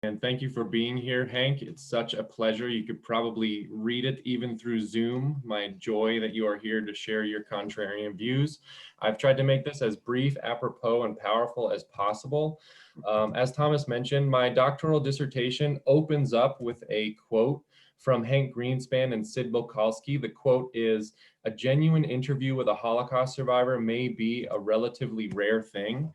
And thank you for being here, Hank. It's such a pleasure. You could probably read it even through Zoom. My joy that you are here to share your contrarian views. I've tried to make this as brief, apropos, and powerful as possible. As Thomas mentioned, my doctoral dissertation opens up with a quote from Hank Greenspan and Sid Bolkowski. The quote is, "A genuine interview with a Holocaust survivor may be a relatively rare thing."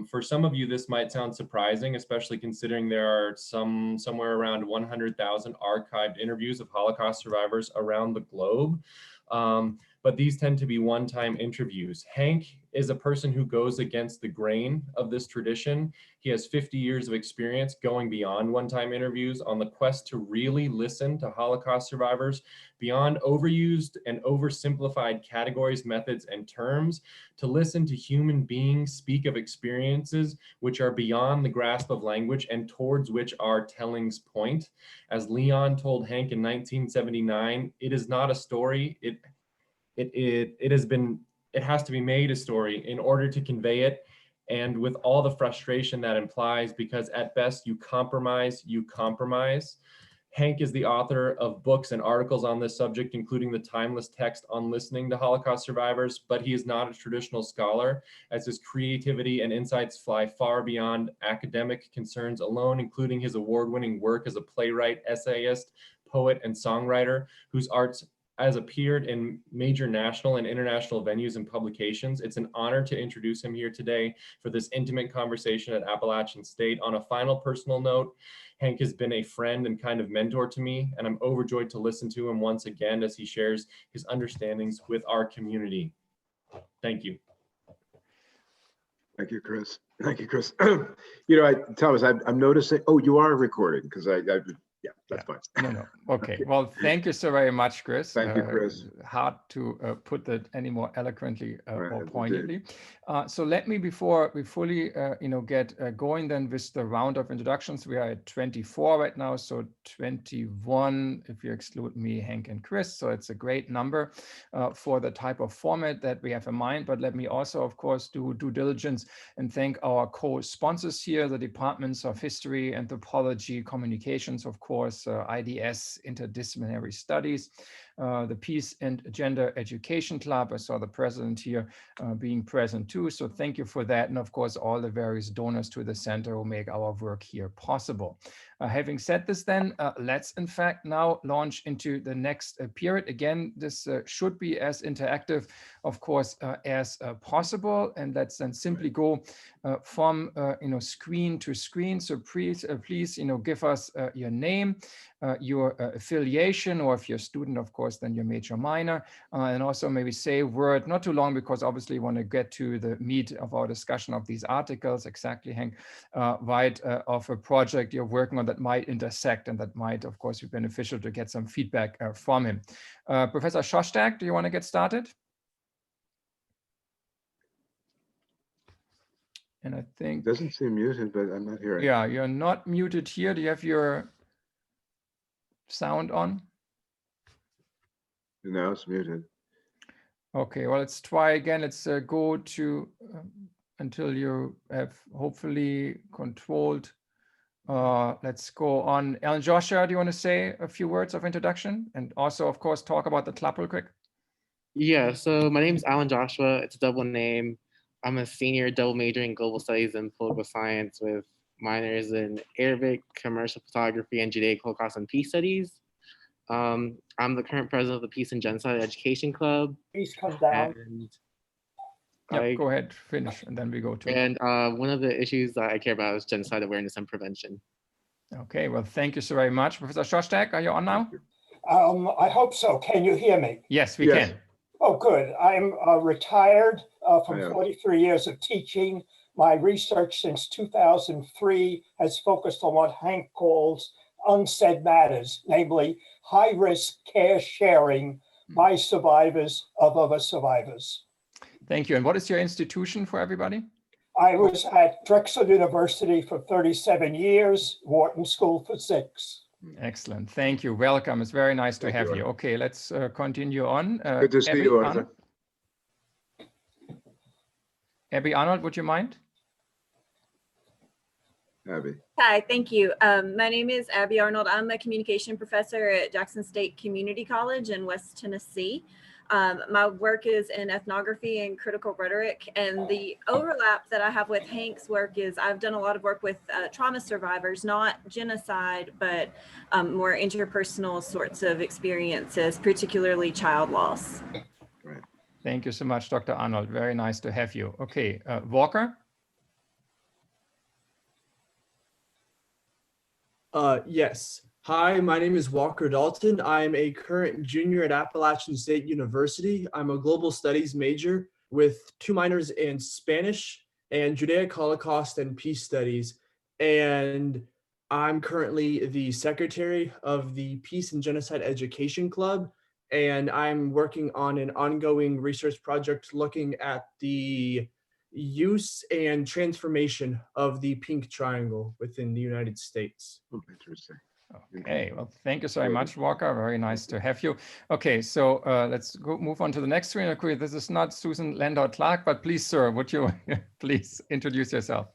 For some of you, this might sound surprising, especially considering there are somewhere around 100,000 archived interviews of Holocaust survivors around the globe. But these tend to be one-time interviews. Hank is a person who goes against the grain of this tradition. He has 50 years of experience going beyond one-time interviews on the quest to really listen to Holocaust survivors beyond overused and oversimplified categories, methods, and terms, to listen to human beings speak of experiences which are beyond the grasp of language and towards which our tellings point. As Leon told Hank in 1979, it is not a story, it has to be made a story in order to convey it, and with all the frustration that implies, because at best you compromise. Hank is the author of books and articles on this subject, including the timeless text on listening to Holocaust survivors, but he is not a traditional scholar, as his creativity and insights fly far beyond academic concerns alone, including his award-winning work as a playwright, essayist, poet, and songwriter, whose arts has appeared in major national and international venues and publications. It's an honor to introduce him here today for this intimate conversation at Appalachian State. On a final personal note, Hank has been a friend and kind of mentor to me, and I'm overjoyed to listen to him once again as he shares his understandings with our community. Thank you. Thank you, Chris. Thank you, Chris. Thomas, I'm noticing, oh, you are recording, because yeah, that's fine. No. Okay. Well, thank you so very much, Chris. Thank you, Chris. Hard to put that any more eloquently or poignantly. So let me, before we fully, get going then with the round of introductions, we are at 24 right now. So 21, if you exclude me, Hank, and Chris. So it's a great number for the type of format that we have in mind. But let me also, of course, do due diligence and thank our co-sponsors here, the Departments of History, Anthropology, Communications, of course, IDS, Interdisciplinary Studies, the Peace and Gender Education Club. I saw the president here being present too. So thank you for that. And of course, all the various donors to the center who make our work here possible. Having said this then, let's in fact now launch into the next period. Again, this should be as interactive, of course, as possible. And let's then simply go from screen to screen. So please give us your name, your affiliation, or if you're a student, of course, then your major minor, and also maybe say a word, not too long, because obviously we want to get to the meat of our discussion of these articles, exactly, Hank, right, of a project you're working on that might intersect and that might, of course, be beneficial to get some feedback from him. Professor Shostak, do you want to get started? And I think... Doesn't seem muted, but I'm not hearing. Yeah, you're not muted here. Do you have your sound on? No, it's muted. Okay, well, let's try again. Let's go to until you have hopefully controlled. Let's go on. Alan Joshua, do you want to say a few words of introduction? And also, of course, talk about the club real quick. Yeah, so my name is Alan Joshua. It's a double name. I'm a senior double major in global studies and political science with minors in Arabic, commercial photography, and Judaic Holocaust and peace studies. I'm the current president of the Peace and Genocide Education Club. Please come down. Yeah, go ahead, finish, and then we go to. And one of the issues that I care about is genocide awareness and prevention. Okay, well, thank you so very much. Professor Shostak, are you on now? I hope so. Can you hear me? Yes, we can. Oh, good. I'm retired from 43 years of teaching. My research since 2003 has focused on what Hank calls unsaid matters, namely high-risk care sharing by survivors of other survivors. Thank you. And what is your institution for everybody? I was at Drexel University for 37 years, Wharton School for 6. Excellent. Thank you. Welcome. It's very nice to have you. Okay, let's continue on. Good to see you, Arthur. Abby Arnold, would you mind? Abby. Hi, thank you. My name is Abby Arnold. I'm a communication professor at Jackson State Community College in West Tennessee. My work is in ethnography and critical rhetoric, and the overlap that I have with Hank's work is I've done a lot of work with trauma survivors, not genocide, but more interpersonal sorts of experiences, particularly child loss. Right. Thank you so much, Dr. Arnold. Very nice to have you. Okay, Walker? Yes. Hi, my name is Walker Dalton. I'm a current junior at Appalachian State University. I'm a global studies major with 2 minors in Spanish and Judaic Holocaust and Peace Studies. And I'm currently the secretary of the Peace and Genocide Education Club. And I'm working on an ongoing research project looking at the use and transformation of the pink triangle within the United States. Oh, interesting. Okay, well, thank you so much, Walker. Very nice to have you. Okay, so let's move on to the next screen. Okay, this is not Susan Landau-Clark, but please, sir, would you please introduce yourself?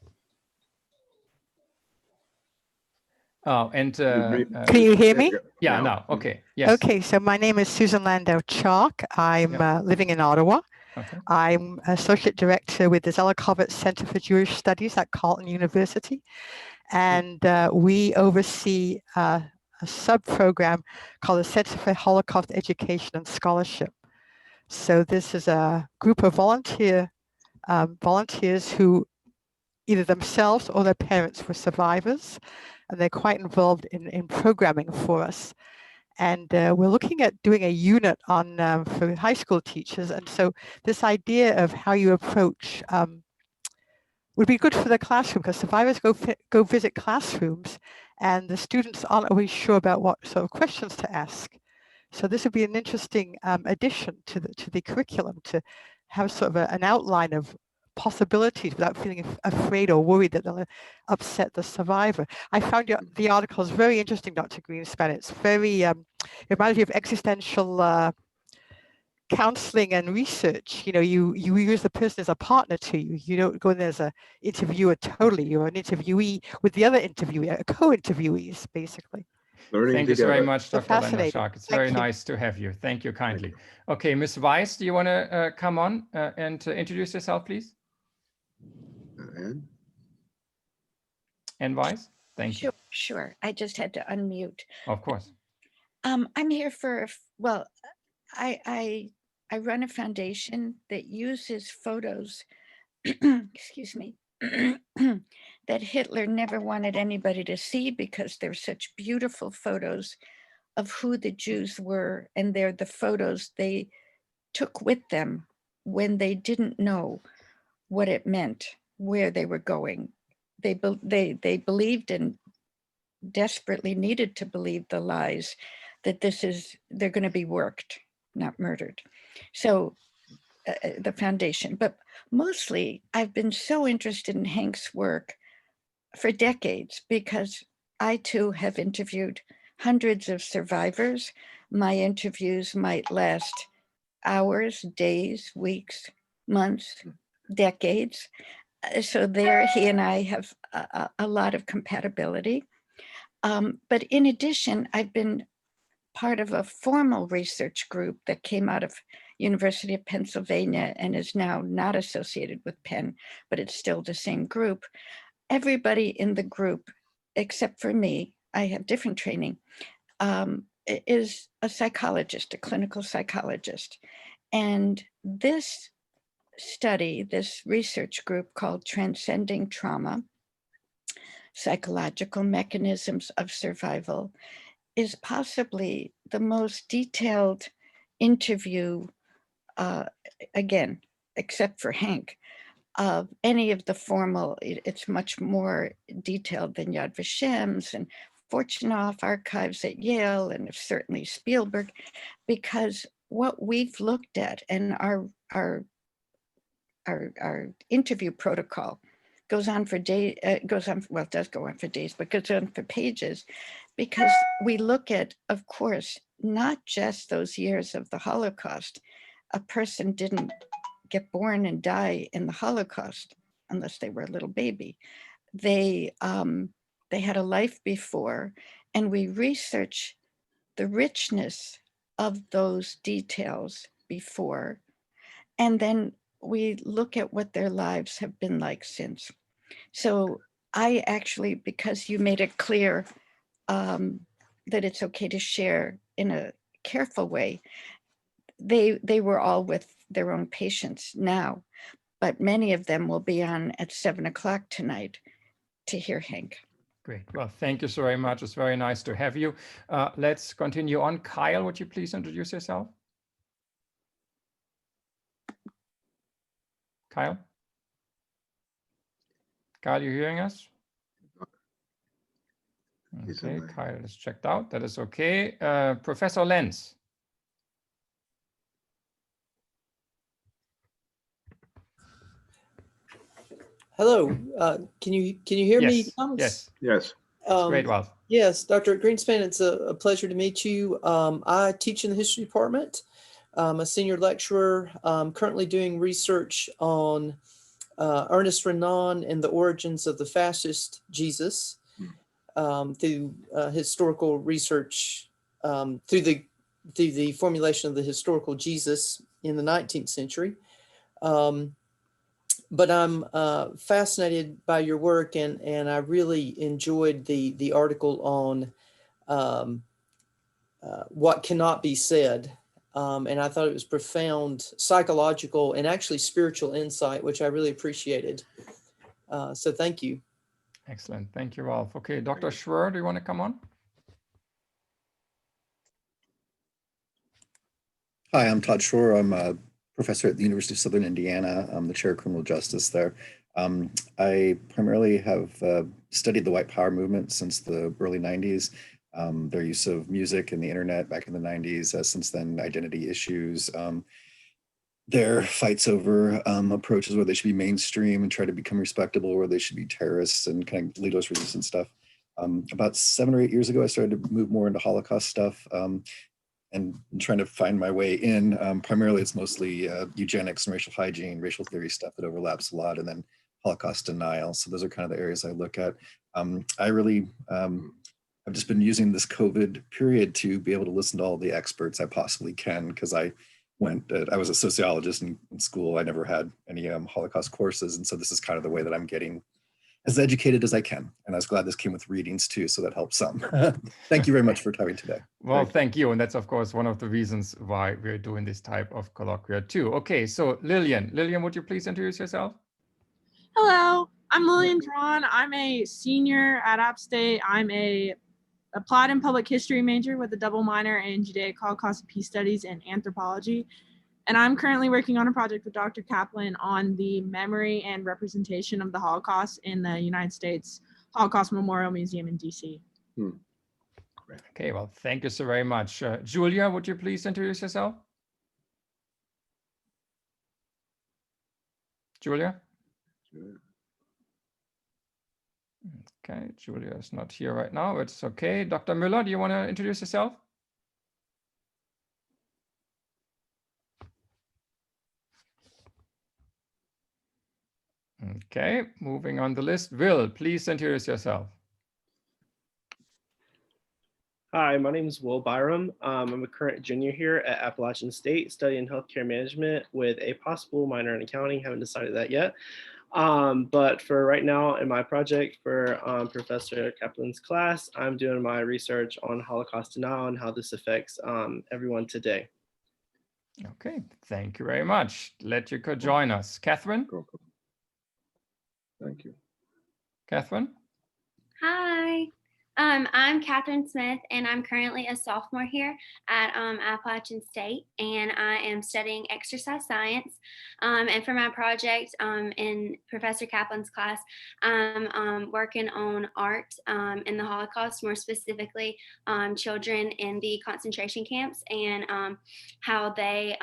Oh, and can you hear me? Yeah, now, okay, yes. Okay, so my name is Susan Landau-Clark. I'm living in Ottawa. Okay. I'm Associate Director with the Zelikovic Center for Jewish Studies at Carleton University. And we oversee a sub-program called the Center for Holocaust Education and Scholarship. So this is a group of volunteers who either themselves or their parents were survivors, and they're quite involved in programming for us. And we're looking at doing a unit on for high school teachers. And so this idea of how you approach would be good for the classroom, because survivors go visit classrooms and the students aren't always sure about what sort of questions to ask. So this would be an interesting addition to the curriculum, to have sort of an outline of possibilities without feeling afraid or worried that they'll upset the survivor. I found the article is very interesting, Dr. Greenspan. It's very, it reminds me of existential counseling and research. You know, you use the person as a partner to you. You don't go in there as an interviewer totally. You're an interviewee with the other interviewee, co-interviewees, basically. Thank you very much, Dr. Fascinating. It's very nice to have you. Thank you kindly. Okay, Ms. Weiss, do you want to come on and introduce yourself, please? And Weiss, thank you. Sure. I just had to unmute. Of course. I'm here for, well, I run a foundation that uses photos, excuse me, that Hitler never wanted anybody to see, because they're such beautiful photos of who the Jews were, and they're the photos they took with them when they didn't know what it meant, where they were going. They believed and desperately needed to believe the lies that they're going to be worked, not murdered. So the foundation, but mostly I've been so interested in Hank's work for decades, because I too have interviewed hundreds of survivors. My interviews might last hours, days, weeks, months, decades. So there, he and I have a lot of compatibility. But in addition, I've been part of a formal research group that came out of University of Pennsylvania and is now not associated with Penn, but it's still the same group. Everybody in the group, except for me, I have different training, is a psychologist, a clinical psychologist. And this study, this research group called Transcending Trauma, Psychological Mechanisms of Survival, is possibly the most detailed interview, again, except for Hank, of any of the formal. It's much more detailed than Yad Vashem's and Fortunoff archives at Yale, and certainly Spielberg, because what we've looked at and our interview protocol goes on for days, well, it does go on for days, but goes on for pages, because we look at, of course, not just those years of the Holocaust. A person didn't get born and die in the Holocaust unless they were a little baby. they had a life before, and we research the richness of those details before, and then we look at what their lives have been like since. So I actually, because you made it clear that it's okay to share in a careful way, they were all with their own patients now, but many of them will be on at 7 o'clock tonight to hear Hank. Great. Well, thank you so very much. It's very nice to have you. Let's continue on. Kyle, would you please introduce yourself? Kyle? Kyle, you hearing us? Okay, Kyle is checked out. That is okay. Professor Lenz. Hello, can you hear me, Yes, Thomas? yes, Yes. great, Ralph. Yes, Dr. Greenspan, it's a pleasure to meet you. I teach in the history department. I'm a senior lecturer, currently doing research on Ernest Renan and the origins of the fascist Jesus through historical research, through the formulation of the historical Jesus in the 19th century. But I'm fascinated by your work, and I really enjoyed the article on what cannot be said. And I thought it was profound psychological and actually spiritual insight, which I really appreciated. So thank you. Excellent. Thank you, Ralph. Okay, Dr. Schwer, do you want to come on? Hi, I'm Todd Schwer. I'm a professor at the University of Southern Indiana. I'm the chair of criminal justice there. I primarily have studied the white power movement since the early 90s, their use of music and the internet back in the 90s, since then identity issues, their fights over approaches where they should be mainstream and try to become respectable, where they should be terrorists and kind of lead us resistant stuff. About 7 or 8 years ago, I started to move more into Holocaust stuff. And trying to find my way in. Primarily, it's mostly eugenics and racial hygiene, racial theory stuff that overlaps a lot, and then Holocaust denial. So those are kind of the areas I look at. I really, I've just been using this COVID period to be able to listen to all the experts I possibly can, because I was a sociologist in school. I never had any Holocaust courses. And so this is kind of the way that I'm getting as educated as I can. And I was glad this came with readings too, so that helps some. Thank you very much for coming today. Well, thank you. And that's, of course, one of the reasons why we're doing this type of colloquia too. Okay, so Lillian. Lillian, would you please introduce yourself? Hello, I'm Lillian Drawn. I'm a senior at App State. I'm a applied and public history major with a double minor in Judaic Holocaust and Peace Studies and anthropology. And I'm currently working on a project with Dr. Kaplan on the memory and representation of the Holocaust in the United States Holocaust Memorial Museum in DC. Okay, well, thank you so very much. Julia, would you please introduce yourself? Julia? Okay, Julia is not here right now. It's okay. Dr. Müller, do you want to introduce yourself? Okay, moving on the list. Will, please introduce yourself. Hi, my name is Will Byram. I'm a current junior here at Appalachian State studying healthcare management with a possible minor in accounting. Haven't decided that yet. But for right now in my project for Professor Kaplan's class, I'm doing my research on Holocaust denial and how this affects everyone today. Okay, thank you very much. Glad you could join us. Catherine? Thank you. Catherine? Hi, I'm Catherine Smith, and I'm currently a sophomore here at Appalachian State, and I am studying exercise science. And for my project in Professor Kaplan's class, I'm working on art in the Holocaust, more specifically children in the concentration camps and how they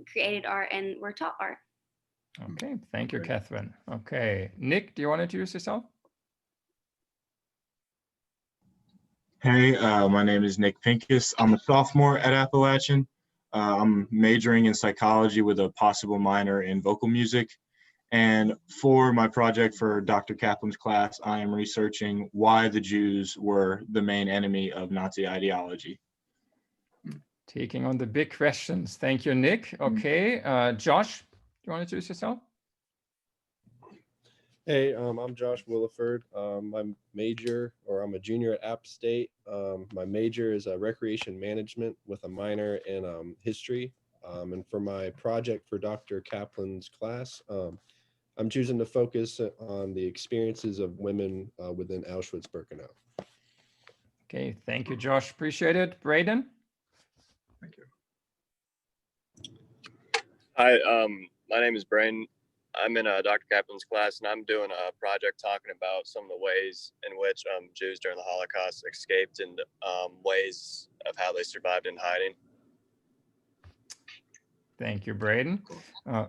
created art and were taught art. Okay, thank you, Catherine. Okay, Nick, do you want to introduce yourself? Hey, my name is Nick Pincus. I'm a sophomore at Appalachian. I'm majoring in psychology with a possible minor in vocal music. And for my project for Dr. Kaplan's class, I am researching why the Jews were the main enemy of Nazi ideology. Taking on the big questions. Thank you, Nick. Okay, Josh, do you want to introduce yourself? Hey, I'm Josh Williford. I'm a junior at App State. My major is recreation management with a minor in history. And for my project for Dr. Kaplan's class, I'm choosing to focus on the experiences of women within Auschwitz-Birkenau. Okay, thank you, Josh. Appreciate it. Braden? Thank you. Hi, my name is Braden. I'm in Dr. Kaplan's class, and I'm doing a project talking about some of the ways in which Jews during the Holocaust escaped and ways of how they survived in hiding. Thank you, Braden.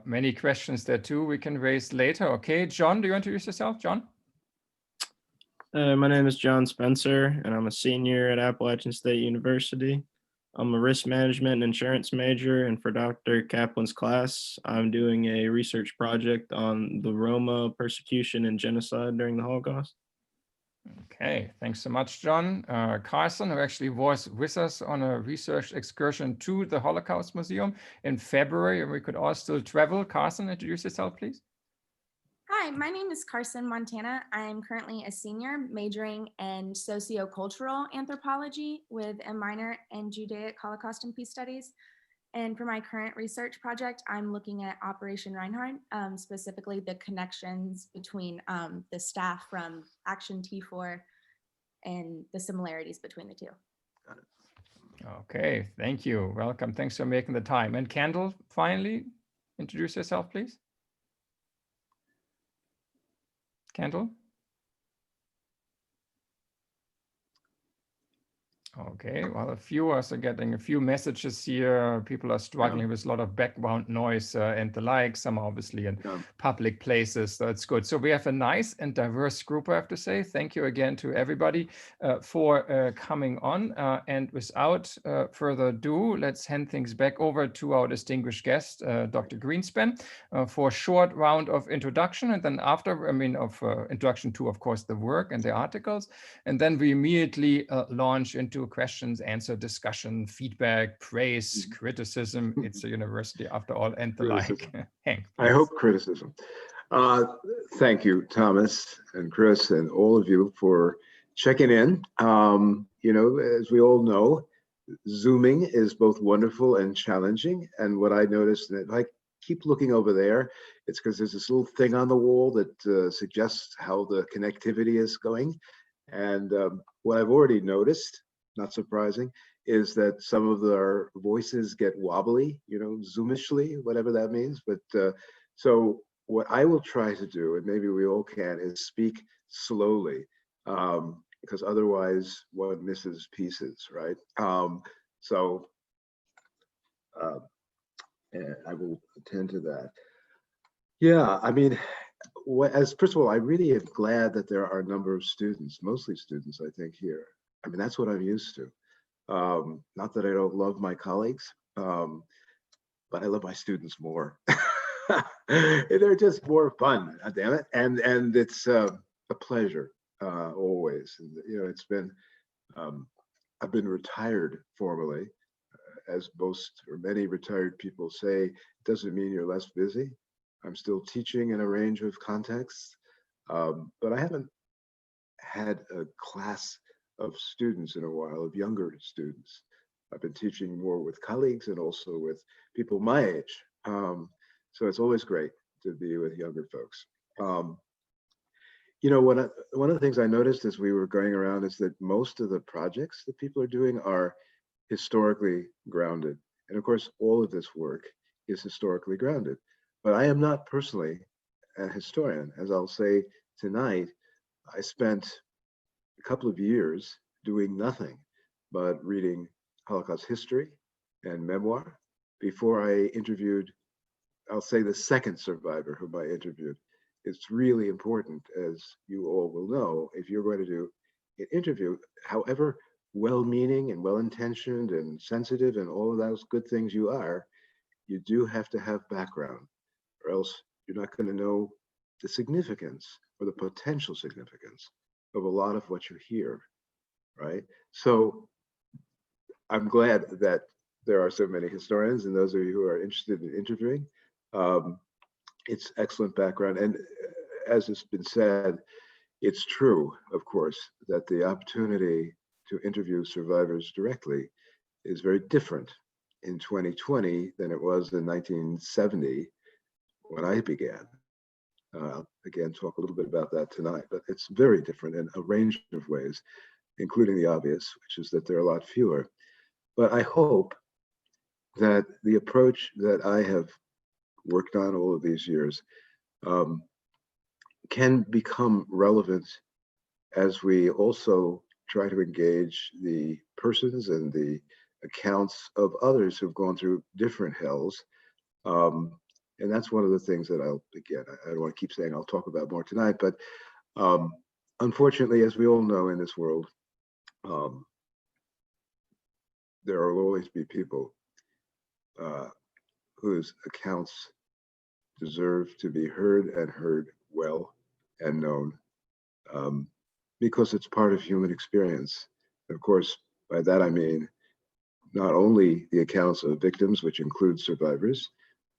Many questions there too we can raise later. Okay, John, do you want to introduce yourself, John? My name is John Spencer, and I'm a senior at Appalachian State University. I'm a risk management and insurance major, and for Dr. Kaplan's class, I'm doing a research project on the Roma persecution and genocide during the Holocaust. Okay, thanks so much, John. Carson, who actually was with us on a research excursion to the Holocaust Museum in February, and we could all still travel. Carson, introduce yourself, please. Hi, my name is Carson Montana. I'm currently a senior majoring in sociocultural anthropology with a minor in Judaic Holocaust and Peace Studies. And for my current research project, I'm looking at Operation Reinhardt, specifically the connections between the staff from Action T4 and the similarities between the two. Got it. Okay, thank you. Welcome. Thanks for making the time. And Kendall, finally, introduce yourself, please. Kendall? Okay, well, a few of us are getting a few messages here. People are struggling with a lot of background noise and the like. Some are obviously in public places. That's good. So we have a nice and diverse group, I have to say. Thank you again to everybody for coming on. And without further ado, let's hand things back over to our distinguished guest, Dr. Greenspan, for a short round of introduction. And then after, introduction to, of course, the work and the articles. And then we immediately launch into questions, answer, discussion, feedback, praise, criticism. It's a university after all, and the like. Hank, I hope criticism. Thank you, Thomas and Chris and all of you for checking in. You know, as we all know, Zooming is both wonderful and challenging. And what I noticed, that I keep looking over there, it's because there's this little thing on the wall that suggests how the connectivity is going. And what I've already noticed, not surprising, is that some of our voices get wobbly, you know, zoomishly, whatever that means. But so what I will try to do, and maybe we all can, is speak slowly, because otherwise one misses pieces, right? So I will attend to that. Yeah, I mean, first of all, I really am glad that there are a number of students, mostly students, I think, here. I mean, that's what I'm used to. Not that I don't love my colleagues, but I love my students more. They're just more fun, damn it. And it's a pleasure always. And, you know, it's been, I've been retired formally, as most or many retired people say. It doesn't mean you're less busy. I'm still teaching in a range of contexts, but I haven't had a class of students in a while, of younger students. I've been teaching more with colleagues and also with people my age. So it's always great to be with younger folks. You know, one of the things I noticed as we were going around is that most of the projects that people are doing are historically grounded. And of course, all of this work is historically grounded. But I am not personally a historian. As I'll say tonight, I spent a couple of years doing nothing but reading Holocaust history and memoir before I interviewed, I'll say, the second survivor whom I interviewed. It's really important, as you all will know, if you're going to do an interview, however well-meaning and well-intentioned and sensitive and all of those good things you are, you do have to have background, or else you're not going to know the significance or the potential significance of a lot of what you hear, right? So I'm glad that there are so many historians, and those of you who are interested in interviewing. It's excellent background. And as has been said, it's true, of course, that the opportunity to interview survivors directly is very different in 2020 than it was in 1970 when I began. Again, talk a little bit about that tonight, but it's very different in a range of ways, including the obvious, which is that there are a lot fewer. But I hope that the approach that I have worked on all of these years can become relevant as we also try to engage the persons and the accounts of others who've gone through different hells. And that's one of the things that I don't want to keep saying I'll talk about more tonight, but unfortunately, as we all know in this world, there will always be people whose accounts deserve to be heard and heard well and known, because it's part of human experience. Of course, by that I mean not only the accounts of victims, which include survivors,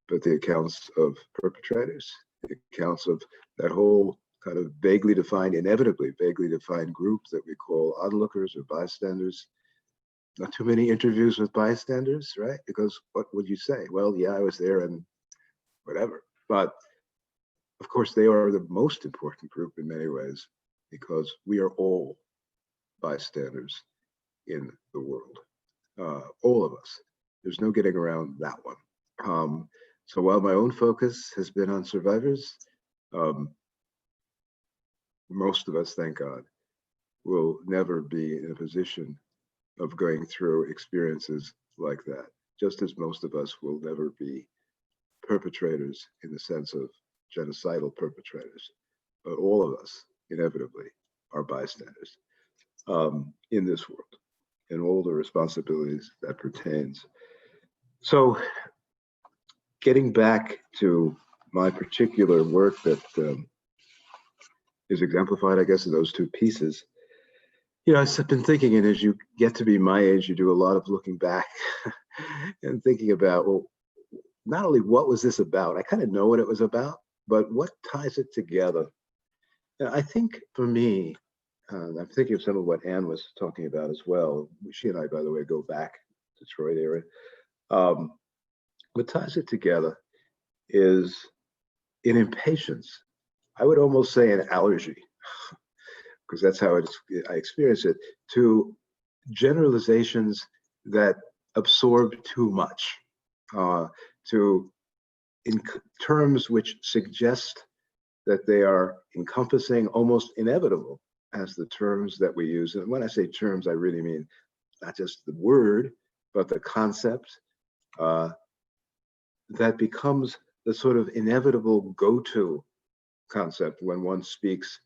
but the accounts of perpetrators, the accounts of that whole kind of inevitably vaguely defined group that we call onlookers or bystanders. Not too many interviews with bystanders, right? Because what would you say? Well, yeah, I was there and whatever. But of course, they are the most important group in many ways, because we are all bystanders in the world, all of us. There's no getting around that one. So while my own focus has been on survivors, most of us, thank God, will never be in a position of going through experiences like that, just as most of us will never be perpetrators in the sense of genocidal perpetrators. But all of us, inevitably, are bystanders in this world, and all the responsibilities that pertains. So getting back to my particular work that is exemplified, I guess, in those two pieces, I've been thinking, and as you get to be my age, you do a lot of looking back and thinking about, well, not only what was this about, I kind of know what it was about, but what ties it together? And I think for me, I'm thinking of some of what Anne was talking about as well. She and I, by the way, go back to Detroit area. What ties it together is an impatience. I would almost say an allergy, because that's how I experience it, to generalizations that absorb too much, in terms which suggest that they are encompassing, almost inevitable, as the terms that we use. And when I say terms, I really mean not just the word, but the concept that becomes the sort of inevitable go-to concept when one speaks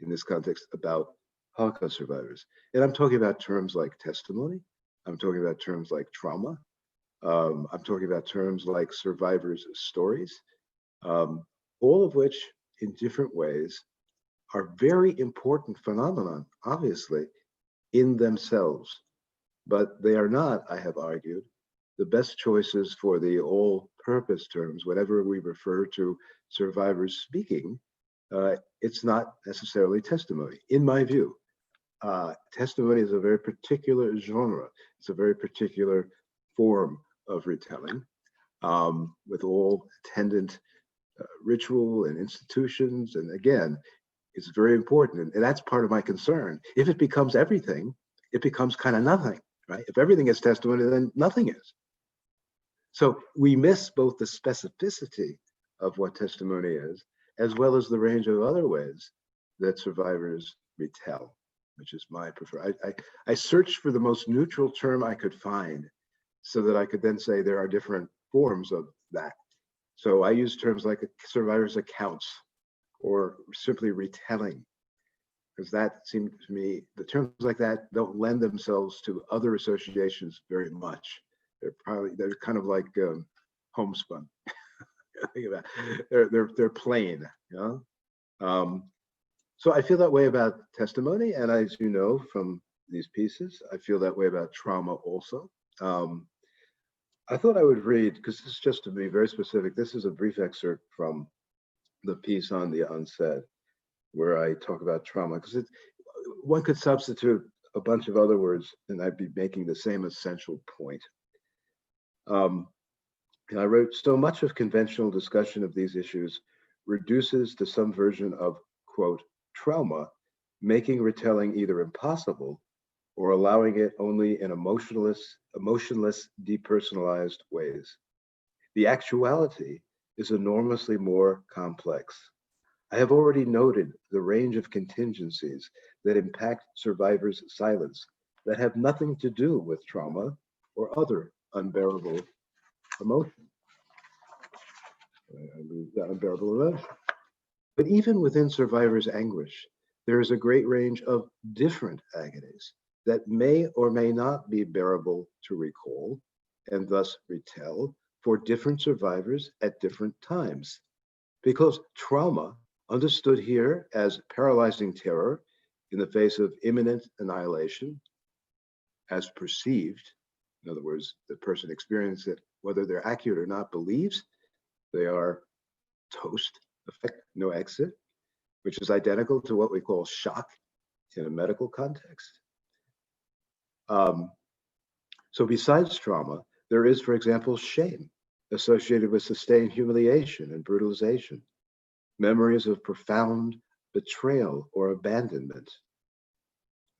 in this context about Holocaust survivors. And I'm talking about terms like testimony. I'm talking about terms like trauma. I'm talking about terms like survivors' stories, all of which in different ways are very important phenomenon, obviously, in themselves. But they are not, I have argued, the best choices for the all-purpose terms. Whenever we refer to survivors speaking, it's not necessarily testimony, in my view. Testimony is a very particular genre. It's a very particular form of retelling, with all attendant ritual and institutions. And again, it's very important. And that's part of my concern. If it becomes everything, it becomes kind of nothing, right? If everything is testimony, then nothing is. So we miss both the specificity of what testimony is, as well as the range of other ways that survivors retell, which is my preferred. I searched for the most neutral term I could find so that I could then say there are different forms of that. So I use terms like survivors' accounts or simply retelling, because that seemed to me, the terms like that don't lend themselves to other associations very much. They're kind of like homespun. Think about it. They're plain, you know. So I feel that way about testimony, and as you know from these pieces, I feel that way about trauma also. I thought I would read, because this is just to be very specific. This is a brief excerpt from the piece on the unsaid, where I talk about trauma, because one could substitute a bunch of other words, and I'd be making the same essential point. And I wrote, so much of conventional discussion of these issues reduces to some version of, quote, trauma, making retelling either impossible or allowing it only in emotionless, depersonalized ways. The actuality is enormously more complex. I have already noted the range of contingencies that impact survivors' silence that have nothing to do with trauma or other unbearable emotion. Unbearable emotion. But even within survivors' anguish, there is a great range of different agonies that may or may not be bearable to recall and thus retell for different survivors at different times. Because trauma, understood here as paralyzing terror in the face of imminent annihilation, as perceived, in other words, the person experiencing it, whether they're accurate or not, believes they are toast, effect, no exit, which is identical to what we call shock in a medical context. So besides trauma, there is, for example, shame associated with sustained humiliation and brutalization, memories of profound betrayal or abandonment.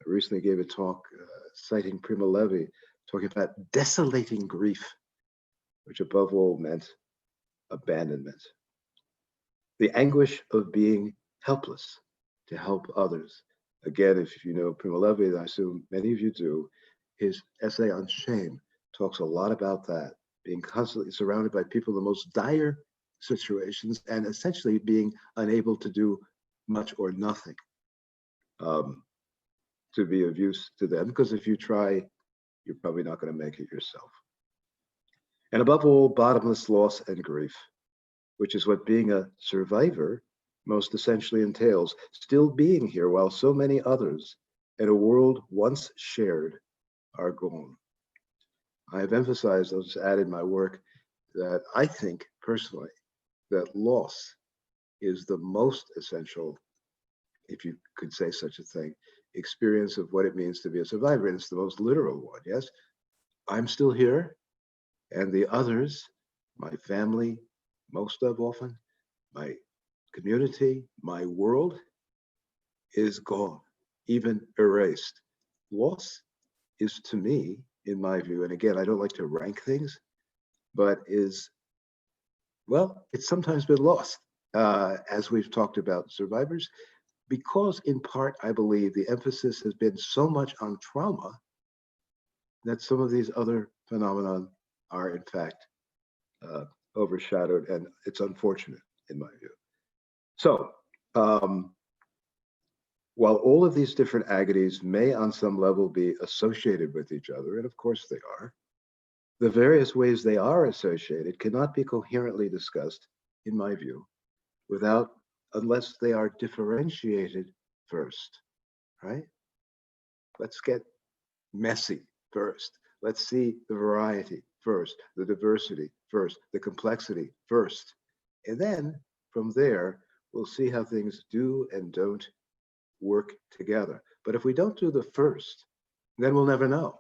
I recently gave a talk citing Primo Levi, talking about desolating grief, which above all meant abandonment. The anguish of being helpless to help others. Again, if you know Primo Levi, and I assume many of you do, his essay on shame talks a lot about that, being constantly surrounded by people in the most dire situations and essentially being unable to do much or nothing to be of use to them, because if you try, you're probably not going to make it yourself. And above all, bottomless loss and grief, which is what being a survivor most essentially entails, still being here while so many others in a world once shared are gone. I have emphasized, I'll just add in my work, that I think personally that loss is the most essential, if you could say such a thing, experience of what it means to be a survivor. And it's the most literal one, yes? I'm still here, and the others, my family, most of often, my community, my world, is gone, even erased. Loss is, to me, in my view, and again, I don't like to rank things, but is, well, it's sometimes been lost, as we've talked about survivors, because in part, I believe the emphasis has been so much on trauma that some of these other phenomena are in fact overshadowed, and it's unfortunate in my view. So, while all of these different agonies may on some level be associated with each other, and of course they are, the various ways they are associated cannot be coherently discussed, in my view, unless they are differentiated first, right? Let's get messy first. Let's see the variety first, the diversity first, the complexity first. And then from there, we'll see how things do and don't work together. But if we don't do the first, then we'll never know.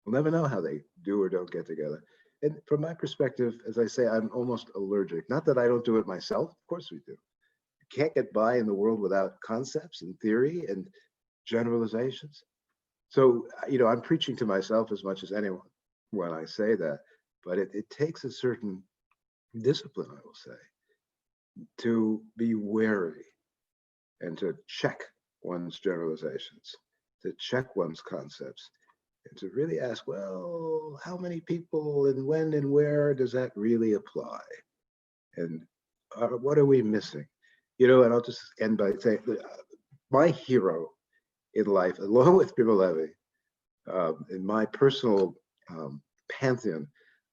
We'll never know how they do or don't get together. And from my perspective, as I say, I'm almost allergic. Not that I don't do it myself, of course we do. You can't get by in the world without concepts and theory and generalizations. So, I'm preaching to myself as much as anyone when I say that, but it takes a certain discipline, I will say, to be wary and to check one's generalizations, to check one's concepts, and to really ask, well, how many people and when and where does that really apply? And what are we missing? And I'll just end by saying my hero in life, along with Primo Levi, in my personal pantheon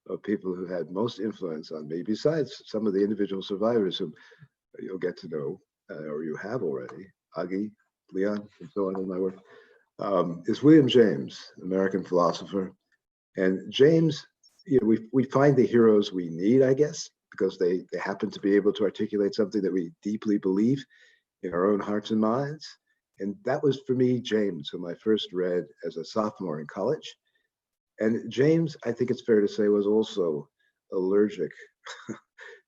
of people who had most influence on me, besides some of the individual survivors whom you'll get to know, or you have already, Augie, Leon, and so on in my work, is William James, American philosopher. And James, you know, we find the heroes we need, I guess, because they happen to be able to articulate something that we deeply believe in our own hearts and minds. And that was, for me, James, whom I first read as a sophomore in college. And James, I think it's fair to say, was also allergic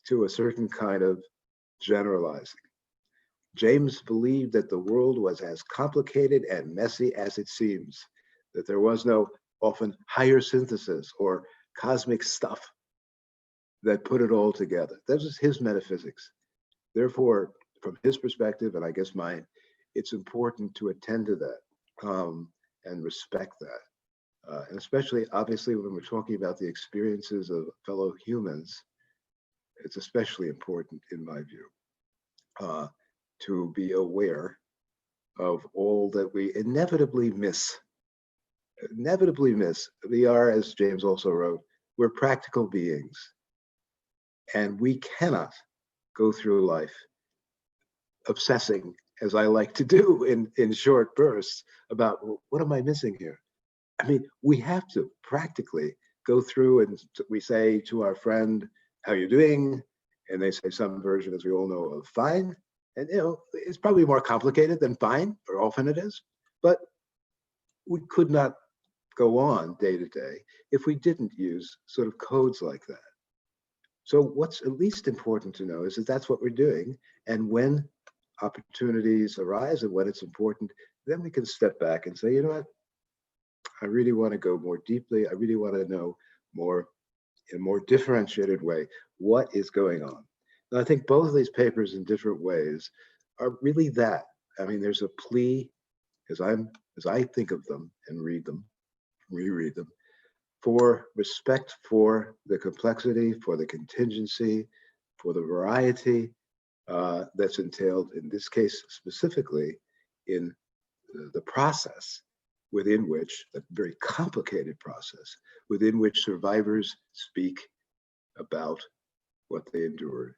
to a certain kind of generalizing. James believed that the world was as complicated and messy as it seems, that there was no often higher synthesis or cosmic stuff that put it all together. That was his metaphysics. Therefore, from his perspective, and I guess mine, it's important to attend to that and respect that. And especially, obviously, when we're talking about the experiences of fellow humans, it's especially important, in my view, to be aware of all that we inevitably miss. Inevitably miss. We are, as James also wrote, we're practical beings. And we cannot go through life obsessing, as I like to do in short bursts, about what am I missing here? I mean, we have to practically go through and we say to our friend, how you doing? And they say some version, as we all know, of fine. And, you know, it's probably more complicated than fine, or often it is. But we could not go on day to day if we didn't use sort of codes like that. So what's at least important to know is that that's what we're doing. And when opportunities arise and when it's important, then we can step back and say, you know what? I really want to go more deeply. I really want to know more in a more differentiated way what is going on. And I think both of these papers in different ways are really that. I mean, there's a plea, as I think of them and read them, reread them, for respect for the complexity, for the contingency, for the variety that's entailed in this case specifically in the process within which, a very complicated process, within which survivors speak about what they endured.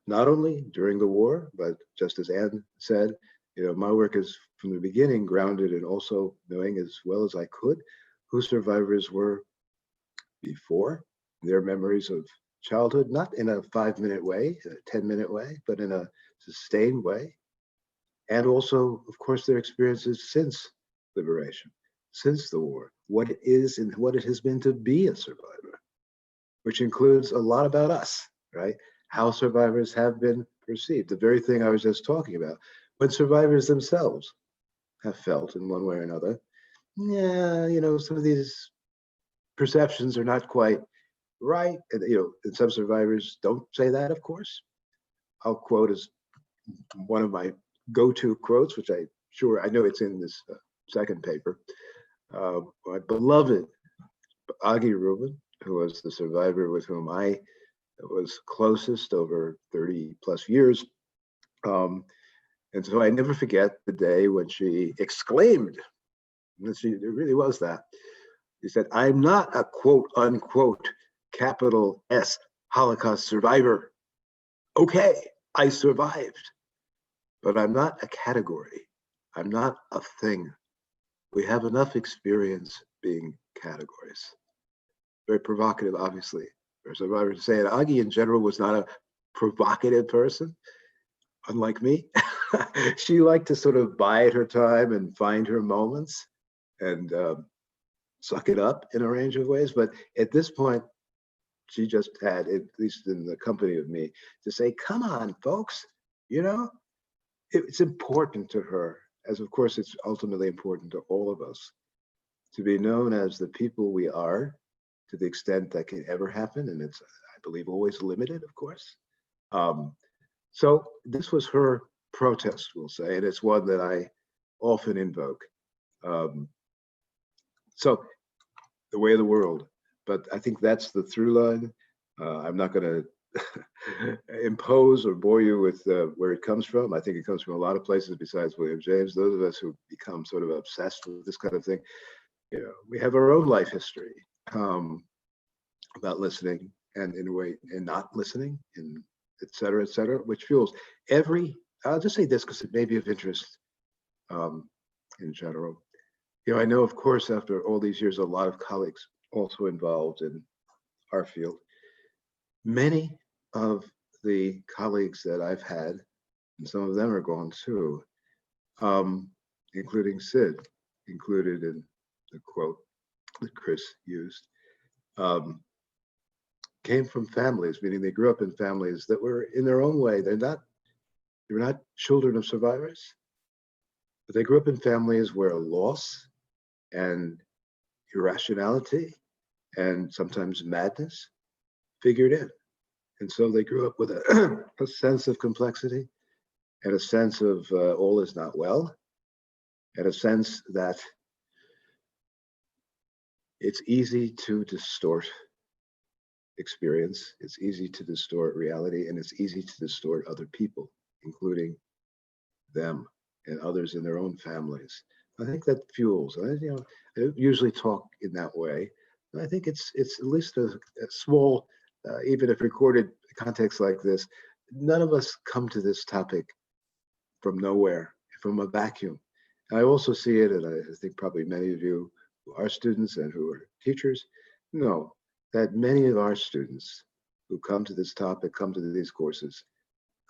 Not only during the war, but just as Anne said, you know, my work is from the beginning grounded in also knowing as well as I could who survivors were before, their memories of childhood, not in a 5-minute way, a 10-minute way, but in a sustained way. And also, of course, their experiences since liberation, since the war, what it is and what it has been to be a survivor, which includes a lot about us, right? How survivors have been perceived, the very thing I was just talking about, when survivors themselves have felt in one way or another, yeah, you know, some of these perceptions are not quite right. And, you know, and some survivors don't say that, of course. I'll quote as one of my go-to quotes, which I know it's in this second paper. My beloved Augie Rubin, who was the survivor with whom I was closest over 30 plus years. And so I never forget the day when she exclaimed, and it really was that. He said, I'm not a quote unquote capital S Holocaust survivor. Okay, I survived, but I'm not a category. I'm not a thing. We have enough experience being categories. Very provocative, obviously, for a survivor to say it. Augie in general was not a provocative person, unlike me. She liked to sort of bide her time and find her moments and suck it up in a range of ways. But at this point, she just had, at least in the company of me, to say, come on, folks, you know, it's important to her, as of course it's ultimately important to all of us, to be known as the people we are, to the extent that can ever happen. And it's, I believe, always limited, of course. So this was her protest, we'll say, and it's one that I often invoke. So the way of the world, but I think that's the through line. I'm not going to impose or bore you with where it comes from. I think it comes from a lot of places besides William James. Those of us who become sort of obsessed with this kind of thing, you know, we have our own life history. about listening and in a way and not listening, and et cetera, which fuels every, I'll just say this because it may be of interest in general. You know, I know, of course, after all these years, a lot of colleagues also involved in our field. Many of the colleagues that I've had, and some of them are gone too, including Sid, included in the quote that Chris used, came from families, meaning they grew up in families that were in their own way. They're not children of survivors, but they grew up in families where loss and irrationality and sometimes madness figured in. And so they grew up with a sense of complexity and a sense of all is not well, and a sense that it's easy to distort experience, it's easy to distort reality, and it's easy to distort other people, including them and others in their own families. I think that fuels. I don't usually talk in that way, but I think it's at least a small, even if recorded context like this. None of us come to this topic from nowhere, from a vacuum. I also see it, and I think probably many of you who are students and who are teachers know that many of our students who come to this topic, come to these courses,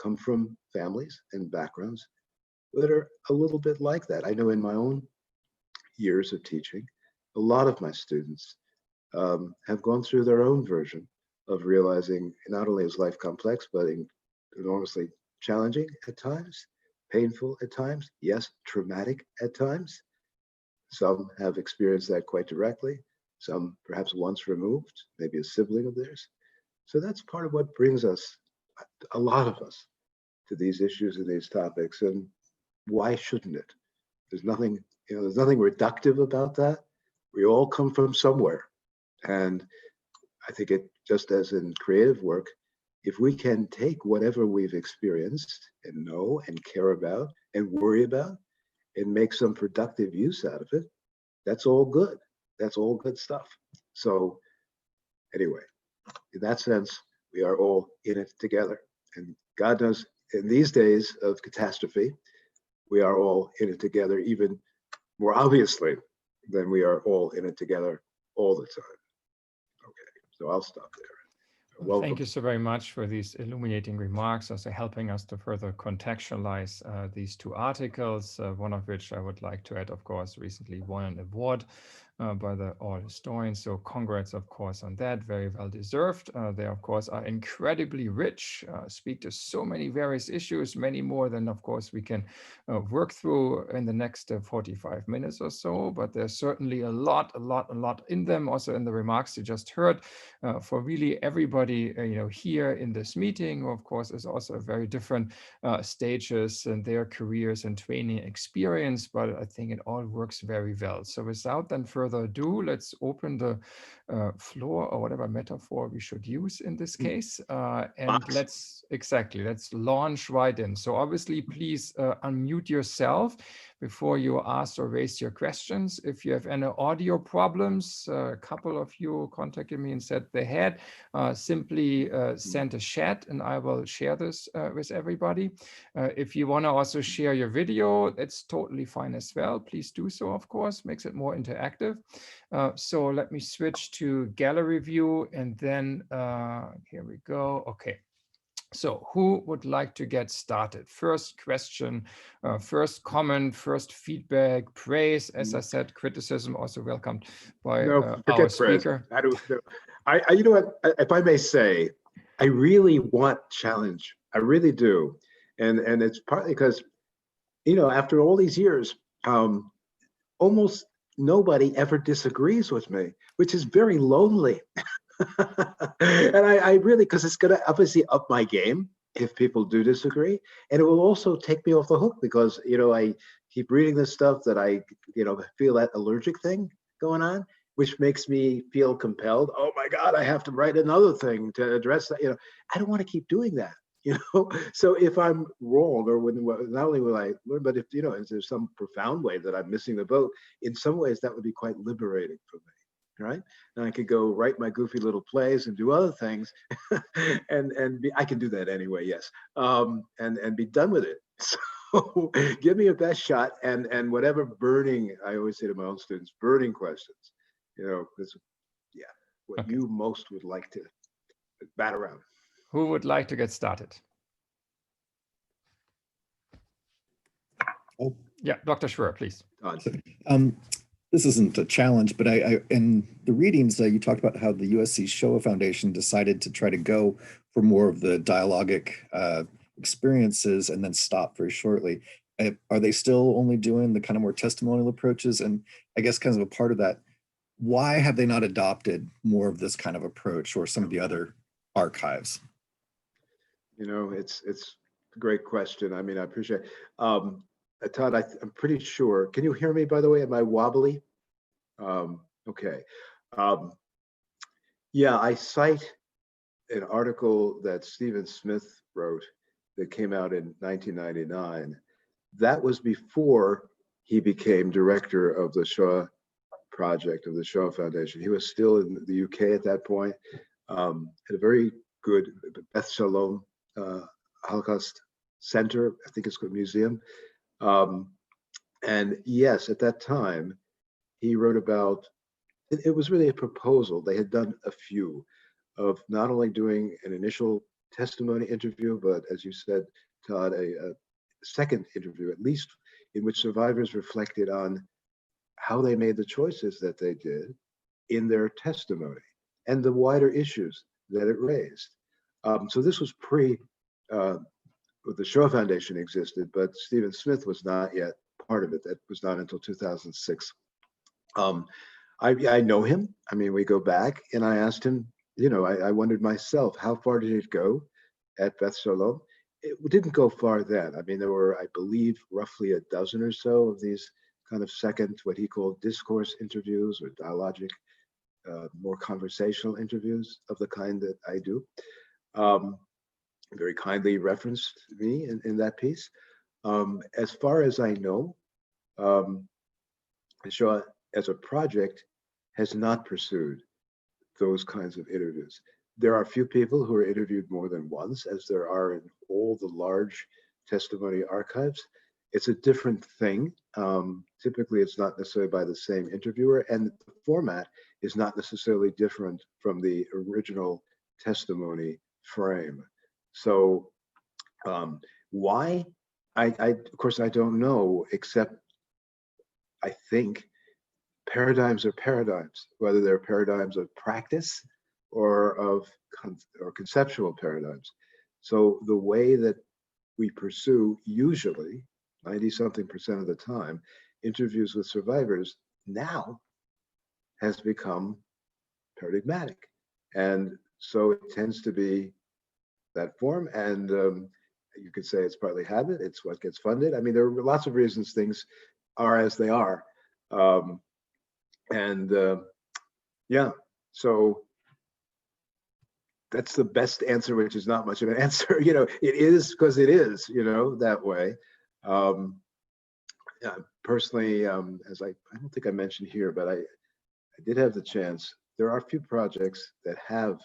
come from families and backgrounds that are a little bit like that. I know in my own years of teaching, a lot of my students have gone through their own version of realizing not only is life complex, but enormously challenging at times, painful at times, yes, traumatic at times. Some have experienced that quite directly, some perhaps once removed, maybe a sibling of theirs. So that's part of what brings us, a lot of us, to these issues and these topics. And why shouldn't it? There's nothing, there's nothing reductive about that. We all come from somewhere. And I think it, just as in creative work, if we can take whatever we've experienced and know and care about and worry about and make some productive use out of it, that's all good. That's all good stuff. So anyway, in that sense, we are all in it together. And God knows, in these days of catastrophe, we are all in it together, even more obviously than we are all in it together all the time. Okay, so I'll stop there. Well, thank you so very much for these illuminating remarks, also helping us to further contextualize these two articles, one of which I would like to add, of course, recently won an award by the All Historians. So congrats, of course, on that. Very well deserved. They, of course, are incredibly rich, speak to so many various issues, many more than, of course, we can work through in the next 45 minutes or so. But there's certainly a lot in them, also in the remarks you just heard, for really everybody here in this meeting, who, of course, is also very different stages in their careers and training experience. But I think it all works very well. So without then further ado, let's open the floor, or whatever metaphor we should use in this case, and let's launch right in. So obviously, please unmute yourself before you ask or raise your questions. If you have any audio problems, a couple of you contacted me and said they had, simply send a chat and I will share this with everybody. If you want to also share your video, that's totally fine as well. Please do so, of course, makes it more interactive. So let me switch to gallery view, and then here we go. Okay. So who would like to get started? First question, first comment, first feedback, praise, as I said, criticism also welcomed by our speaker. You know what, if I may say, I really want challenge. I really do. And it's partly because, after all these years, almost nobody ever disagrees with me, which is very lonely. And I really, because it's going to obviously up my game if people do disagree, and it will also take me off the hook because I keep reading this stuff that I feel that allergic thing going on, which makes me feel compelled. Oh my God, I have to write another thing to address that. I don't want to keep doing that. So if I'm wrong, or not only will I learn, but if if there's some profound way that I'm missing the boat, in some ways that would be quite liberating for me. right? And I could go write my goofy little plays and do other things, I can do that anyway, yes, and be done with it. So give me your best shot, and whatever burning, I always say to my own students, burning questions, because what Okay. you most would like to bat around. Who would like to get started? Oh. Yeah, Dr. Schwer, please. This isn't a challenge, but I in the readings, you talked about how the USC Shoah Foundation decided to try to go for more of the dialogic experiences and then stop very shortly. Are they still only doing the kind of more testimonial approaches? And I guess kind of a part of that, why have they not adopted more of this kind of approach or some of the other archives? It's a great question. I mean, I appreciate it. Todd, I'm pretty sure. Can you hear me, by the way? Am I wobbly? Okay. Yeah, I cite an article that Stephen Smith wrote that came out in 1999. That was before he became director of the Shoah Project, of the Shoah Foundation. He was still in the UK at that point, at a very good Beth Shalom Holocaust Center, I think it's called museum. And yes, at that time, he wrote about, it was really a proposal. They had done a few of not only doing an initial testimony interview, but as you said, Todd, a second interview, at least, in which survivors reflected on how they made the choices that they did in their testimony and the wider issues that it raised. So this was the Shoah Foundation existed, but Stephen Smith was not yet part of it. That was not until 2006. I know him. I mean, we go back, and I asked him, I wondered myself, how far did it go at Beth Shalom? It didn't go far then. I mean, there were, I believe, roughly a dozen or so of these kind of second, what he called discourse interviews or dialogic, more conversational interviews of the kind that I do. Very kindly referenced me in that piece. As far as I know, Shoah as a project has not pursued those kinds of interviews. There are a few people who are interviewed more than once, as there are in all the large testimony archives. It's a different thing. Typically, it's not necessarily by the same interviewer, and the format is not necessarily different from the original testimony frame. So why? Of course, I don't know, except I think paradigms are paradigms, whether they're paradigms of practice or conceptual paradigms. So the way that we pursue, usually 90-something% of the time, interviews with survivors now has become paradigmatic. And so it tends to be that form, and you could say it's partly habit, it's what gets funded. I mean, there are lots of reasons things are as they are. Yeah, so that's the best answer, which is not much of an answer. It is because it is, that way. Yeah, personally, as I don't think I mentioned here, but I did have the chance. There are a few projects that have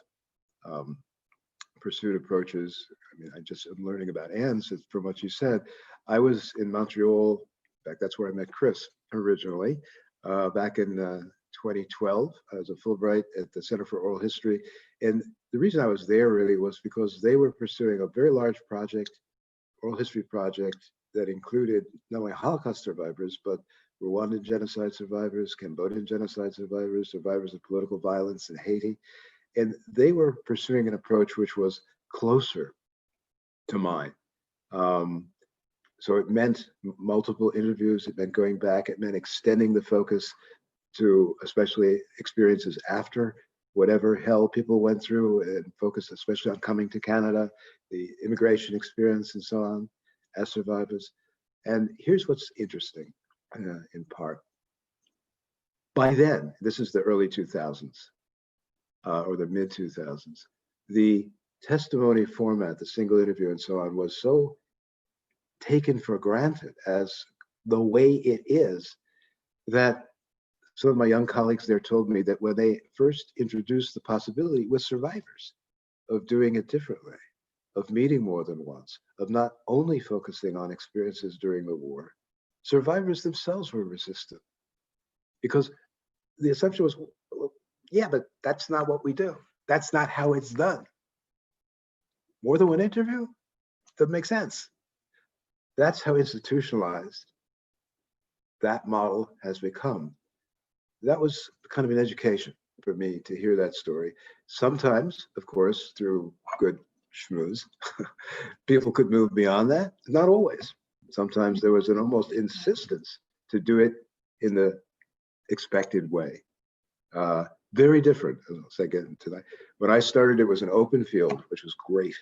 pursued approaches. I mean, I'm learning about Anne's from what you said. I was in Montreal. In fact, that's where I met Chris originally, back in 2012 as a Fulbright at the Center for Oral History. And the reason I was there really was because they were pursuing a very large project, oral history project, that included not only Holocaust survivors, but Rwandan genocide survivors, Cambodian genocide survivors, survivors of political violence in Haiti. And they were pursuing an approach which was closer to mine. So it meant multiple interviews, it meant going back, it meant extending the focus to especially experiences after whatever hell people went through, and focus especially on coming to Canada, the immigration experience and so on as survivors. And here's what's interesting, in part. By then, this is the early 2000s, or the mid 2000s, the testimony format, the single interview and so on, was so taken for granted as the way it is that Some of my young colleagues there told me that when they first introduced the possibility with survivors of doing it differently, of meeting more than once, of not only focusing on experiences during the war, survivors themselves were resistant. Because the assumption was, well, yeah, but that's not what we do. That's not how it's done. More than one interview? Doesn't make sense. That's how institutionalized that model has become. That was kind of an education for me to hear that story. Sometimes, of course, through good schmooze, people could move beyond that. Not always. Sometimes there was an almost insistence to do it in the expected way. Very different, as I'll say again tonight. When I started, it was an open field, which was great.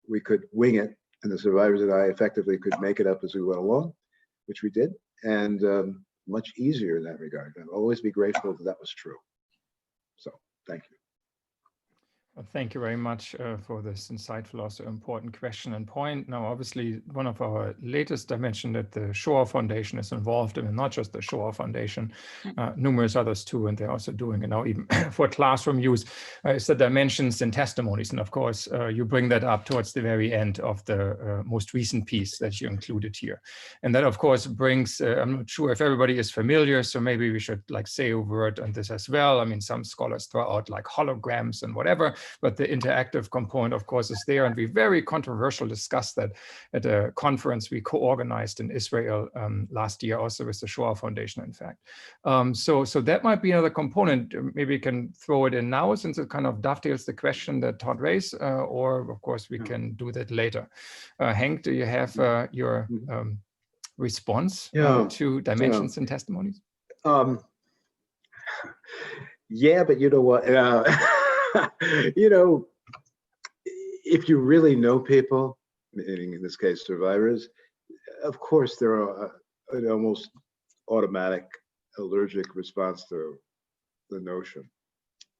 We could wing it, and the survivors and I effectively could make it up as we went along, which we did, and much easier in that regard. I'll always be grateful that that was true. So, thank you. Well, thank you very much for this insightful, also important question and point. Now, obviously, one of our latest dimension that the Shoah Foundation is involved in, and not just the Shoah Foundation, numerous others too, and they're also doing it now even for classroom use, is the dimensions and testimonies. And of course, you bring that up towards the very end of the most recent piece that you included here. And that, of course, brings, I'm not sure if everybody is familiar, so maybe we should like say a word on this as well. I mean, some scholars throw out like holograms and whatever, but the interactive component, of course, is there. And we very controversial discussed that at a conference we co-organized in Israel last year, also with the Shoah Foundation, in fact. So that might be another component. Maybe we can throw it in now, since it kind of dovetails the question that Todd raised, or of course we can do that later. Hank, do you have your response to dimensions and testimonies? Yeah, but you know what? You know, if you really know people, meaning in this case survivors, of course there are an almost automatic allergic response to the notion,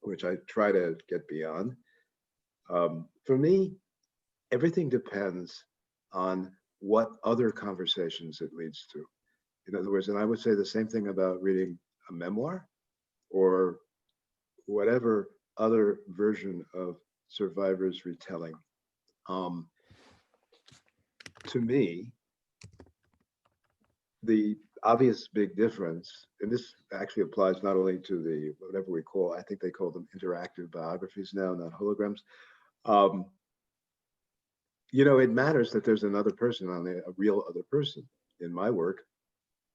which I try to get beyond. For me, everything depends on what other conversations it leads to. In other words, and I would say the same thing about reading a memoir or whatever other version of survivors' retelling. To me, the obvious big difference, and this actually applies not only to the whatever we call, I think they call them interactive biographies now, not holograms. You know, it matters that there's another person on there, a real other person. In my work,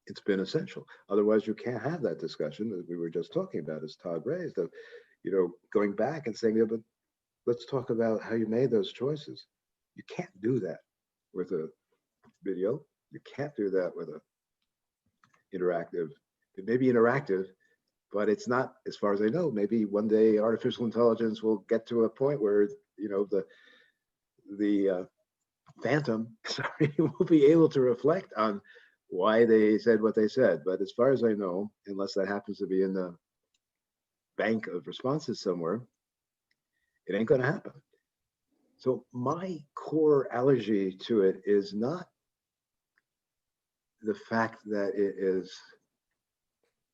it's been essential. Otherwise, you can't have that discussion that we were just talking about, as Todd raised, of, you know, going back and saying, yeah, but let's talk about how you made those choices. You can't do that with a video. You can't do that with a interactive. It may be interactive, but it's not, as far as I know. Maybe one day artificial intelligence will get to a point where, you know, the phantom, sorry, will be able to reflect on why they said what they said. But as far as I know, unless that happens to be in the bank of responses somewhere, it ain't going to happen. So my core allergy to it is not the fact that it is,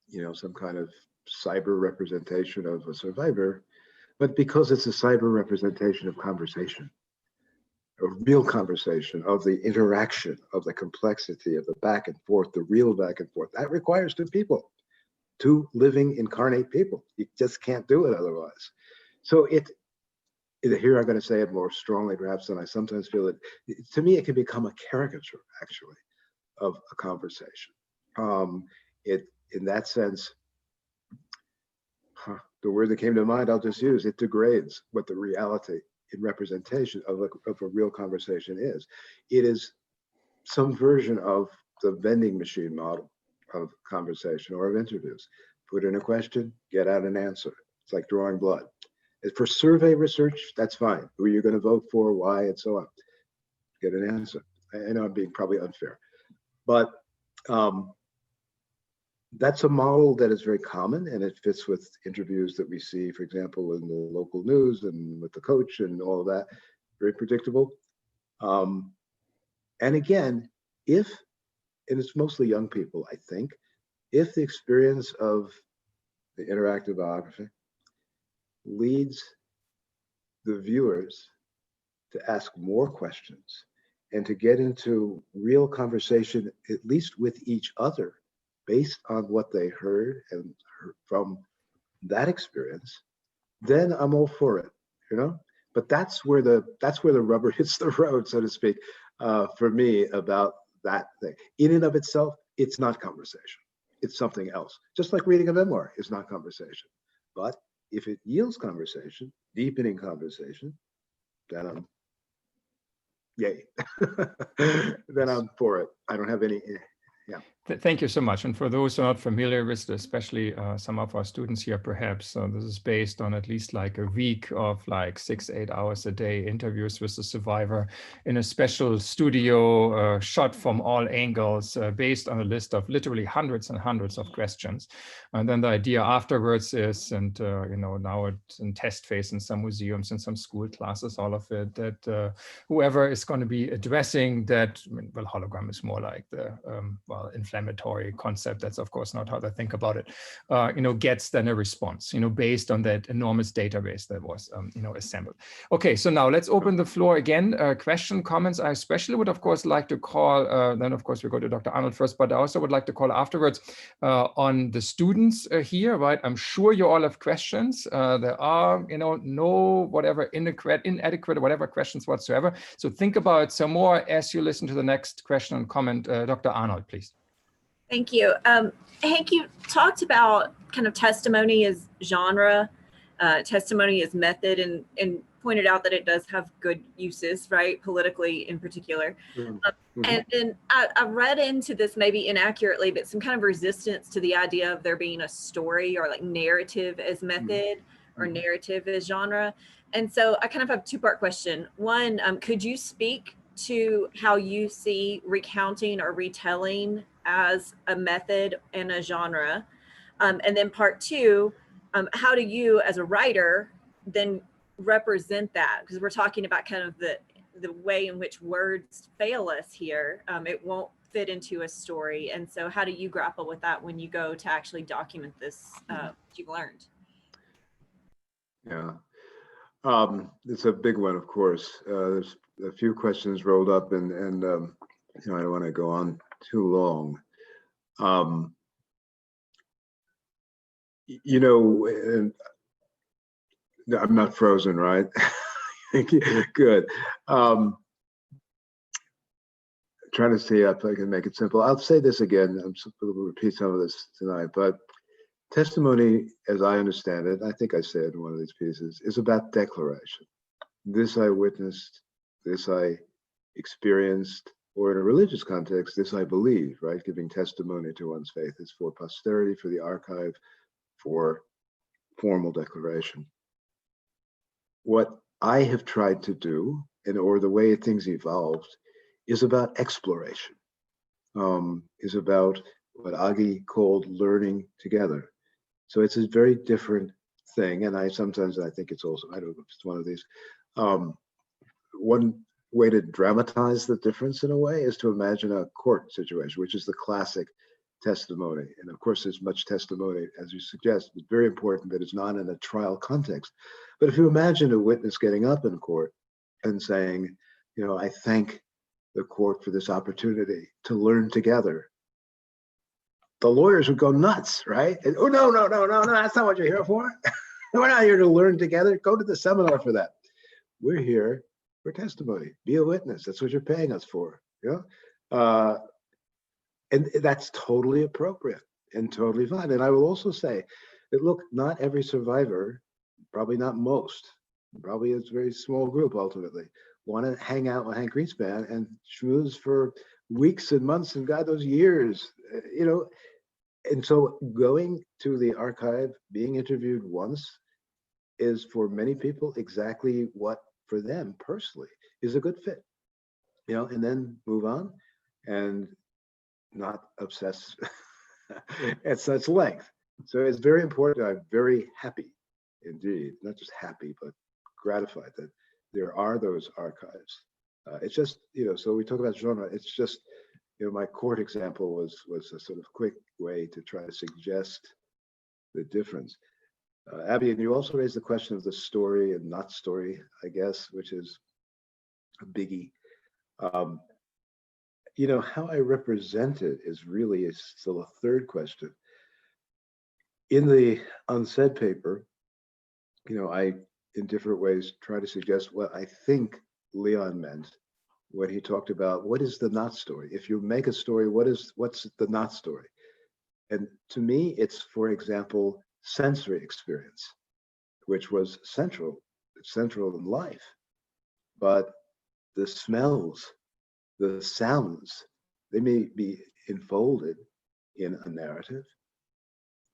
you know, some kind of cyber representation of a survivor, but because it's a cyber representation of conversation, a real conversation, of the interaction, of the complexity, of the back and forth, the real back and forth. That requires two people, two living incarnate people. You just can't do it otherwise. So here I'm going to say it more strongly perhaps than I sometimes feel it. To me, it can become a caricature, actually, of a conversation. In that sense, the word that came to mind, I'll just use, it degrades what the reality in representation of a real conversation is. It is some version of the vending machine model of conversation or of interviews. Put in a question, get out an answer. It's like drawing blood. For survey research, that's fine. Who are you going to vote for, why, and so on. Get an answer. I know I'm being probably unfair, but that's a model that is very common, and it fits with interviews that we see, for example, in the local news and with the coach and all of that. Very predictable. And again, and it's mostly young people, I think, if the experience of the interactive biography, leads the viewers to ask more questions and to get into real conversation, at least with each other, based on what they heard and from that experience, then I'm all for it, you know? But that's where the rubber hits the road, so to speak, for me about that thing. In and of itself, it's not conversation. It's something else. Just like reading a memoir is not conversation. But if it yields conversation, deepening conversation, then I'm yay. Then I'm for it. I don't have any, yeah. Thank you so much. And for those who are not familiar with it, especially some of our students here, perhaps, this is based on at least like a week of like 6-8 hours a day interviews with the survivor in a special studio shot from all angles, based on a list of literally hundreds and hundreds of questions. And then the idea afterwards is, and you know, now it's in test phase in some museums and some school classes, all of it, that whoever is going to be addressing that, I mean, well, hologram is more like the, well, inflammatory concept. That's of course not how they think about it. You know, gets then a response, you know, based on that enormous database that was, you know, assembled. Okay, so now let's open the floor again. Question, comments. I especially would of course like to call, then of course we go to Dr. Arnold first, but I also would like to call afterwards on the students here, right? I'm sure you all have questions. There are, you know, no whatever inadequate or whatever questions whatsoever. So think about some more as you listen to the next question and comment. Dr. Arnold, please. Thank you. Hank, you talked about kind of testimony as genre, testimony as method, and pointed out that it does have good uses, right? Politically in particular. And then I read into this maybe inaccurately, but some kind of resistance to the idea of there being a story or like narrative as method or narrative as genre. And so I kind of have a two-part question. One, could you speak to how you see recounting or retelling as a method and a genre? And then part two, how do you as a writer then represent that? Because we're talking about kind of the way in which words fail us here. It won't fit into a story. And so how do you grapple with that when you go to actually document this, what you've learned? Yeah, it's a big one, of course. There's a few questions rolled up, and you know, I don't want to go on too long. You know, and I'm not frozen, right? Good. Trying to see if I can make it simple. I'll say this again. I'm going to repeat some of this tonight, but testimony, as I understand it, I think I said in one of these pieces, is about declaration. This I witnessed, this I experienced, or in a religious context, this I believe, right? Giving testimony to one's faith is for posterity, for the archive, for formal declaration. What I have tried to do, or the way things evolved, is about exploration, is about what Agi called learning together. So it's a very different thing. And I think it's also, I don't know if it's one of these. One way to dramatize the difference in a way is to imagine a court situation, which is the classic testimony. And of course, there's much testimony, as you suggest. It's very important that it's not in a trial context. But if you imagine a witness getting up in court and saying, you know, I thank the court for this opportunity to learn together, the lawyers would go nuts, right? And, oh, no, that's not what you're here for. We're not here to learn together. Go to the seminar for that. We're here for testimony. Be a witness. That's what you're paying us for. You know? And that's totally appropriate and totally fine. And I will also say that, look, not every survivor, probably not most, probably it's a very small group ultimately, want to hang out with Hank Greenspan and schmooze for weeks and months and God knows years, you know. And so going to the archive, being interviewed once, is for many people exactly what for them personally is a good fit, you know, and then move on and not obsess at such length. So it's very important. I'm very happy indeed, not just happy, but gratified that there are those archives. It's just, you know, so we talk about genre, it's just, you know, my court example was a sort of quick way to try to suggest difference. Abby, and you also raised the question of the story and not story, I guess, which is a biggie. You know, how I represent it is really still a third question. In the unsaid paper, you know, I, in different ways, try to suggest what I think Leon meant when he talked about what is the not story. If you make a story, what's the not story? And to me, it's, for example, sensory experience, which was central in life. But the smells, the sounds, they may be enfolded in a narrative,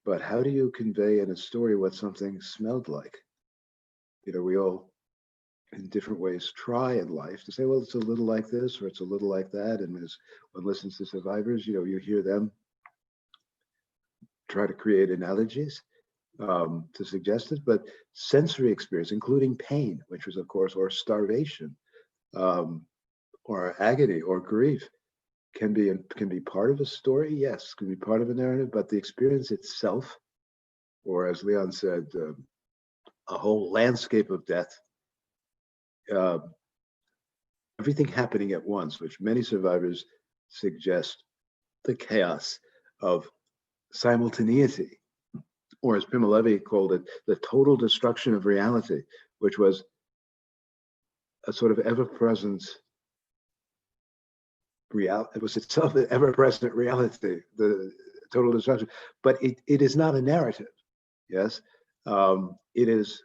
but how do you convey in a story what something smelled like? You know, we all, in different ways, try in life to say, well, it's a little like this, or it's a little like that. And as one listens to survivors, you know, you hear them try to create analogies to suggest it, but sensory experience, including pain, which was, of course, or starvation, or agony, or grief, can be part of a story. Yes, can be part of a narrative, but the experience itself, or as Leon said, a whole landscape of death, everything happening at once, which many survivors suggest the chaos of simultaneity, or as Prima Levi called it, the total destruction of reality, which was a sort of ever-present reality. It was itself an ever-present reality, the total destruction. But it is not a narrative. Yes, it is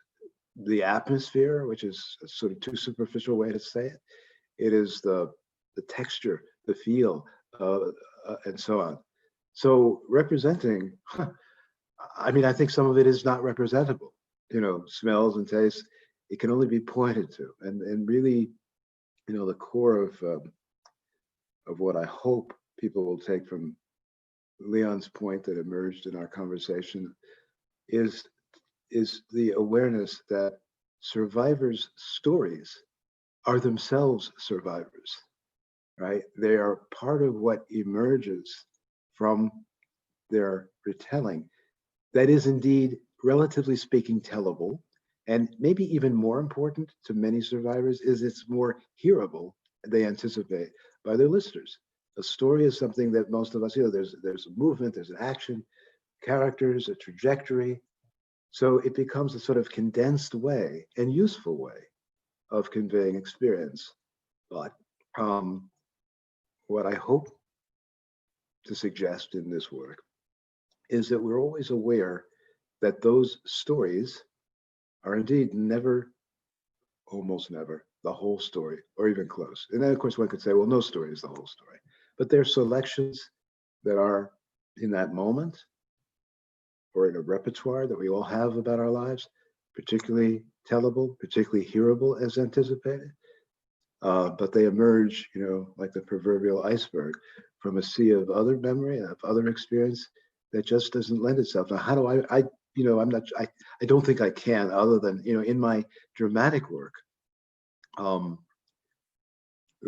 the atmosphere, which is a sort of too superficial way to say it. It is the texture, the feel, and so on. So representing, I mean, I think some of it is not representable. You know, smells and tastes, it can only be pointed to, and really, you know, the core of what I hope people will take from Leon's point that emerged in our conversation is the awareness that survivors' stories are themselves survivors, right? They are part of what emerges from their retelling that is indeed, relatively speaking, tellable. And maybe even more important to many survivors is it's more hearable, they anticipate, by their listeners. A story is something that most of us, you know, there's a movement, there's an action, characters, a trajectory. So it becomes a sort of condensed way and useful way of conveying experience. But what I hope to suggest in this work is that we're always aware that those stories are indeed never, almost never, the whole story, or even close. And then, of course, one could say, well, no story is the whole story. But they're selections that are in that moment, or in a repertoire that we all have about our lives, particularly tellable, particularly hearable as anticipated. But they emerge, you know, like the proverbial iceberg from a sea of other memory, of other experience that just doesn't lend itself. Now, how do I you know, I don't think I can, other than, you know, in my dramatic work, the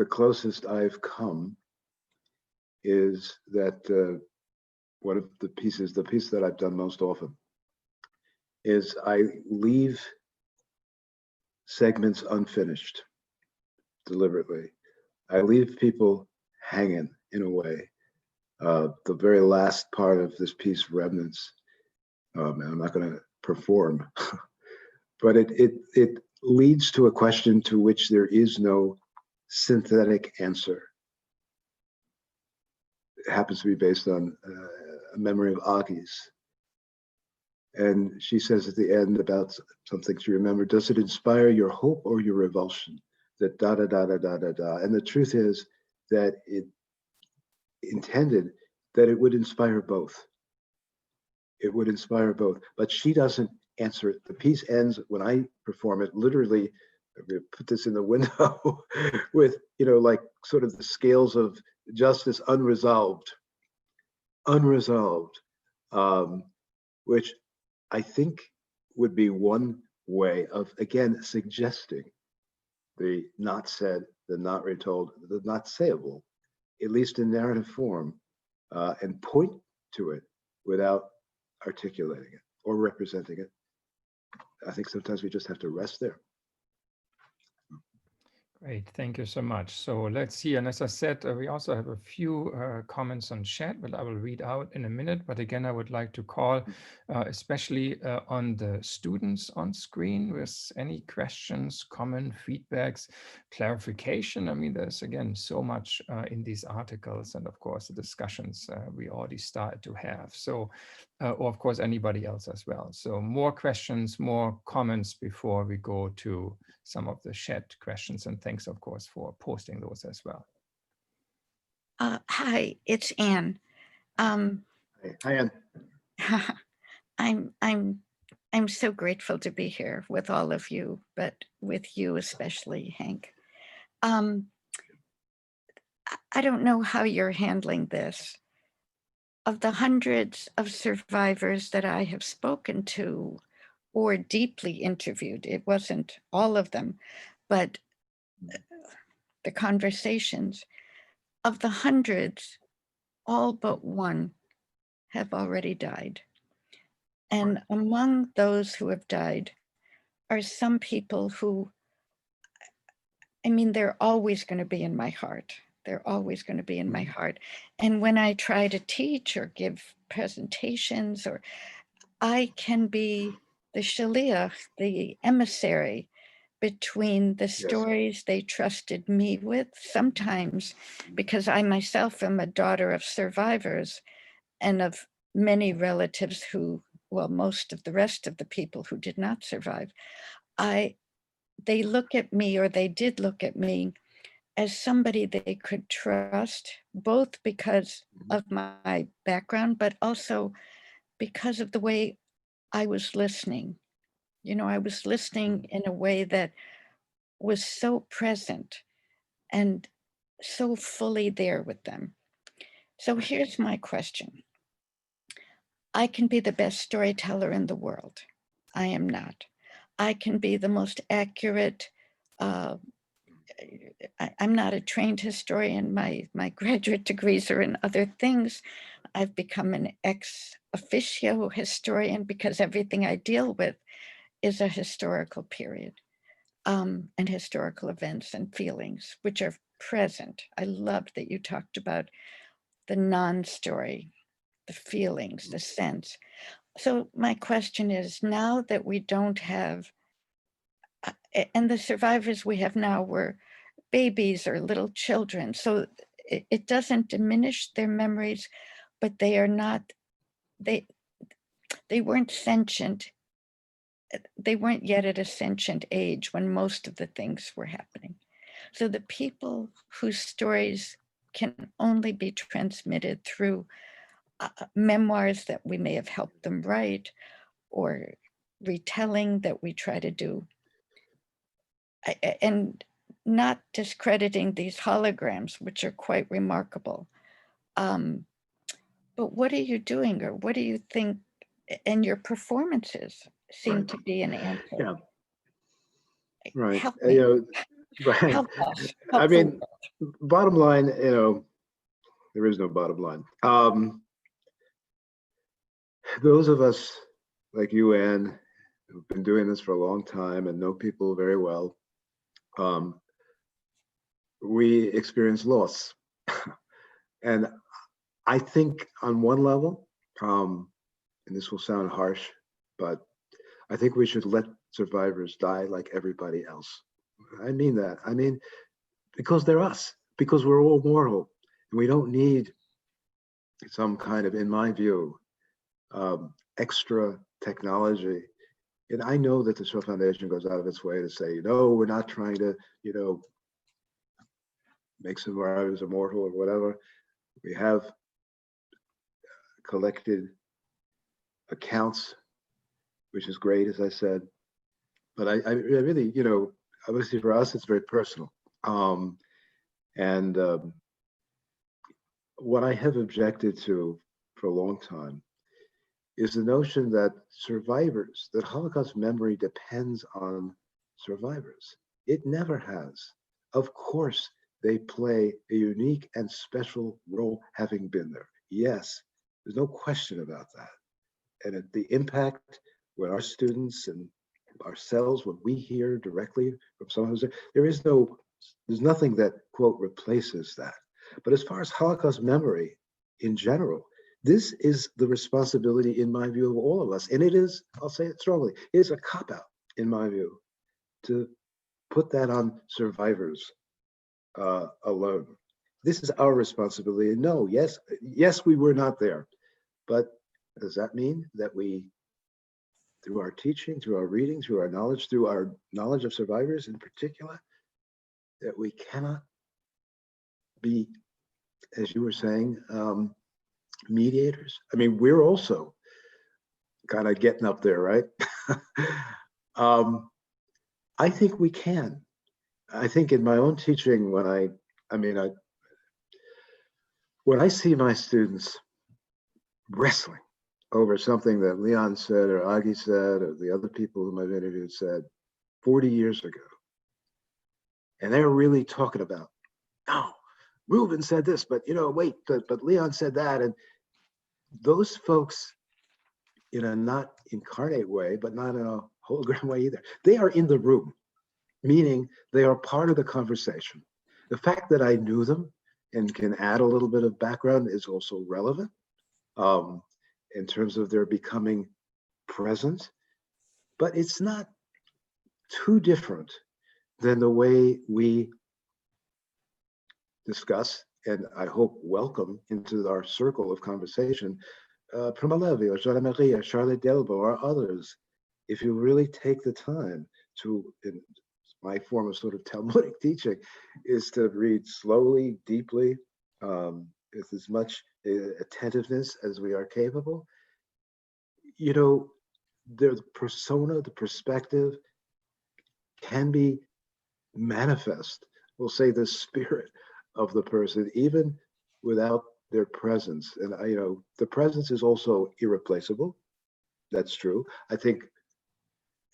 closest I've come is that one of the piece that I've done most often is I leave segments unfinished deliberately. I leave people hanging in a way. The very last part of this piece, Remnants, and I'm not going to perform, but it leads to a question to which there is no synthetic answer. It happens to be based on a memory of Augie's. And she says at the end about something she remembered, does it inspire your hope or your revulsion? That da da da da da da da. And the truth is that it intended that it would inspire both. It would inspire both, but she doesn't answer it. The piece ends when I perform it, literally, I'm going to put this in the window with, you know, like sort of the scales of justice unresolved, which I think would be one way of, again, suggesting the not said, the not retold, the not sayable, at least in narrative form, and point to it without articulating it. or representing it. I think sometimes we just have to rest there. Great, thank you so much. So let's see, and as I said, we also have a few comments on chat, but I will read out in a minute. But again, I would like to call especially on the students on screen with any questions, comment, feedbacks, clarification. I mean, there's again so much in these articles, and of course the discussions we already started to have. So, or of course anybody else as well. So more questions, more comments before we go to some of the chat questions, and thanks of course for posting those as well. Hi, it's Anne. Hi, Anne. I'm so grateful to be here with all of you, but with you especially, Hank. I don't know how you're handling this. Of the hundreds of survivors that I have spoken to or deeply interviewed, it wasn't all of them, but the conversations, of the hundreds, all but one have already died. And among those who have died are some people who, I mean, they're always going to be in my heart. They're always going to be in my heart. And when I try to teach or give presentations, or I can be the shaliach, the emissary between the stories they trusted me with, sometimes because I myself am a daughter of survivors and of many relatives who, well, most of the rest of the people who did not survive. They look at me, or they did look at me, as somebody they could trust, both because of my background, but also because of the way I was listening. You know, I was listening in a way that was so present and so fully there with them. So here's my question. I can be the best storyteller in the world. I am not. I can be the most accurate. I'm not a trained historian. My graduate degrees are in other things. I've become an ex officio historian because everything I deal with is a historical period, and historical events and feelings, which are present. I loved that you talked about the non-story, the feelings, the sense. So my question is, now that we don't have, and the survivors we have now were babies or little children, so it doesn't diminish their memories, but they are not, they weren't sentient. They weren't yet at a sentient age when most of the things were happening. So the people whose stories can only be transmitted through memoirs that we may have helped them write, or retelling that we try to do. And not discrediting these holograms, which are quite remarkable. But what are you doing, or what do you think? And your performances seem to be an answer. Yeah. Right. Help me. You know, right. Help us. I mean, bottom line, you know, there is no bottom line. Those of us like you, Anne, who've been doing this for a long time and know people very well, we experience loss. And I think on one level, and this will sound harsh, but I think we should let survivors die like everybody else. I mean that. I mean, because they're us, because we're all mortal, and we don't need some kind of, in my view, extra technology. And I know that the Shaw Foundation goes out of its way to say, no, we're not trying to, you know, make survivors immortal or whatever. We have collected accounts, which is great, as I said. But I really, you know, obviously for us, it's very personal. What I have objected to for a long time is the notion that survivors, that Holocaust memory depends on survivors. It never has. Of course, they play a unique and special role having been there. Yes, there's no question about that. and the impact when our students and ourselves, when we hear directly from someone who's there, there's nothing that, quote, replaces that. But as far as Holocaust memory in general, this is the responsibility, in my view, of all of us. And it is, I'll say it strongly, it is a cop-out, in my view, to put that on survivors alone. This is our responsibility. And no, yes, we were not there. But does that mean that we, through our teaching, through our reading, through our knowledge of survivors in particular, that we cannot be, as you were saying, mediators? I mean, we're also kind of getting up there, right? I think we can. I think in my own teaching, when I see my students wrestling over something that Leon said or Agi said or the other people whom I've interviewed said 40 years ago, and they're really talking about, no, Reuben said this, but wait, but Leon said that, and those folks, in a not incarnate way, but not in a hologram way either, they are in the room, meaning they are part of the conversation. The fact that I knew them and can add a little bit of background is also relevant in terms of their becoming present, but it's not too different than the way we discuss, and I hope welcome into our circle of conversation, Prima Levi or Jeanne Marie or Charlotte Delbo or others. If you really take the time to, in my form of sort of Talmudic teaching, is to read slowly, deeply, with as much attentiveness as we are capable, the persona, the perspective can be manifest, we'll say the spirit of the person, even without their presence. And the presence is also irreplaceable. That's true. I think,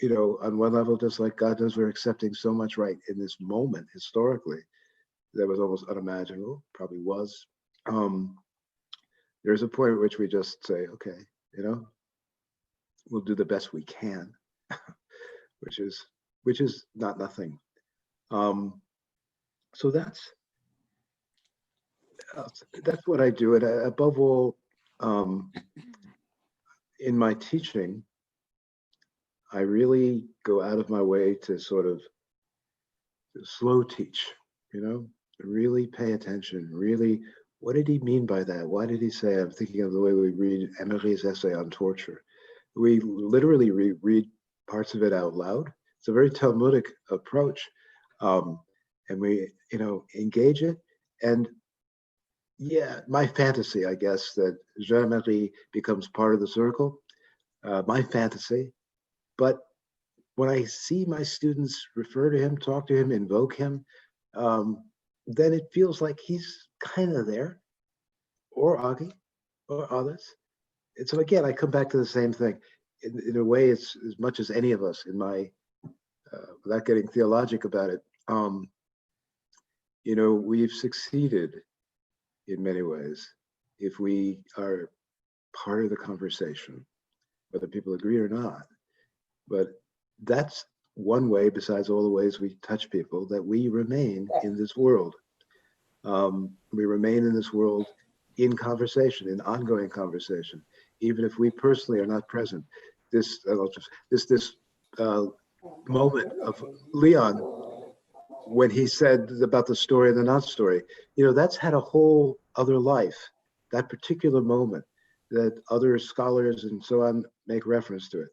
on one level, just like God knows, we're accepting so much right in this moment historically that was almost unimaginable, probably was. There's a point at which we just say, okay, we'll do the best we can, which is not nothing. So that's what I do. And above all, in my teaching, I really go out of my way to sort of slow teach, really pay attention, really, what did he mean by that? Why did he say, I'm thinking of the way we read Emery's essay on torture. We literally read parts of it out loud. It's a very Talmudic approach. And we, engage it. And yeah, my fantasy, I guess, that Jean-Marie becomes part of the circle, my fantasy. But when I see my students refer to him, talk to him, invoke him, then it feels like he's kind of there, or Agi, or others. And so again, I come back to the same thing. In a way, it's as much as any of us in my, without getting theologic about it, we've succeeded in many ways if we are part of the conversation, whether people agree or not. But that's one way, besides all the ways we touch people, that we remain in this world. We remain in this world in conversation, in ongoing conversation, even if we personally are not present. This moment of Leon, when he said about the story and the not story, that's had a whole other life. That particular moment that other scholars and so on make reference to it.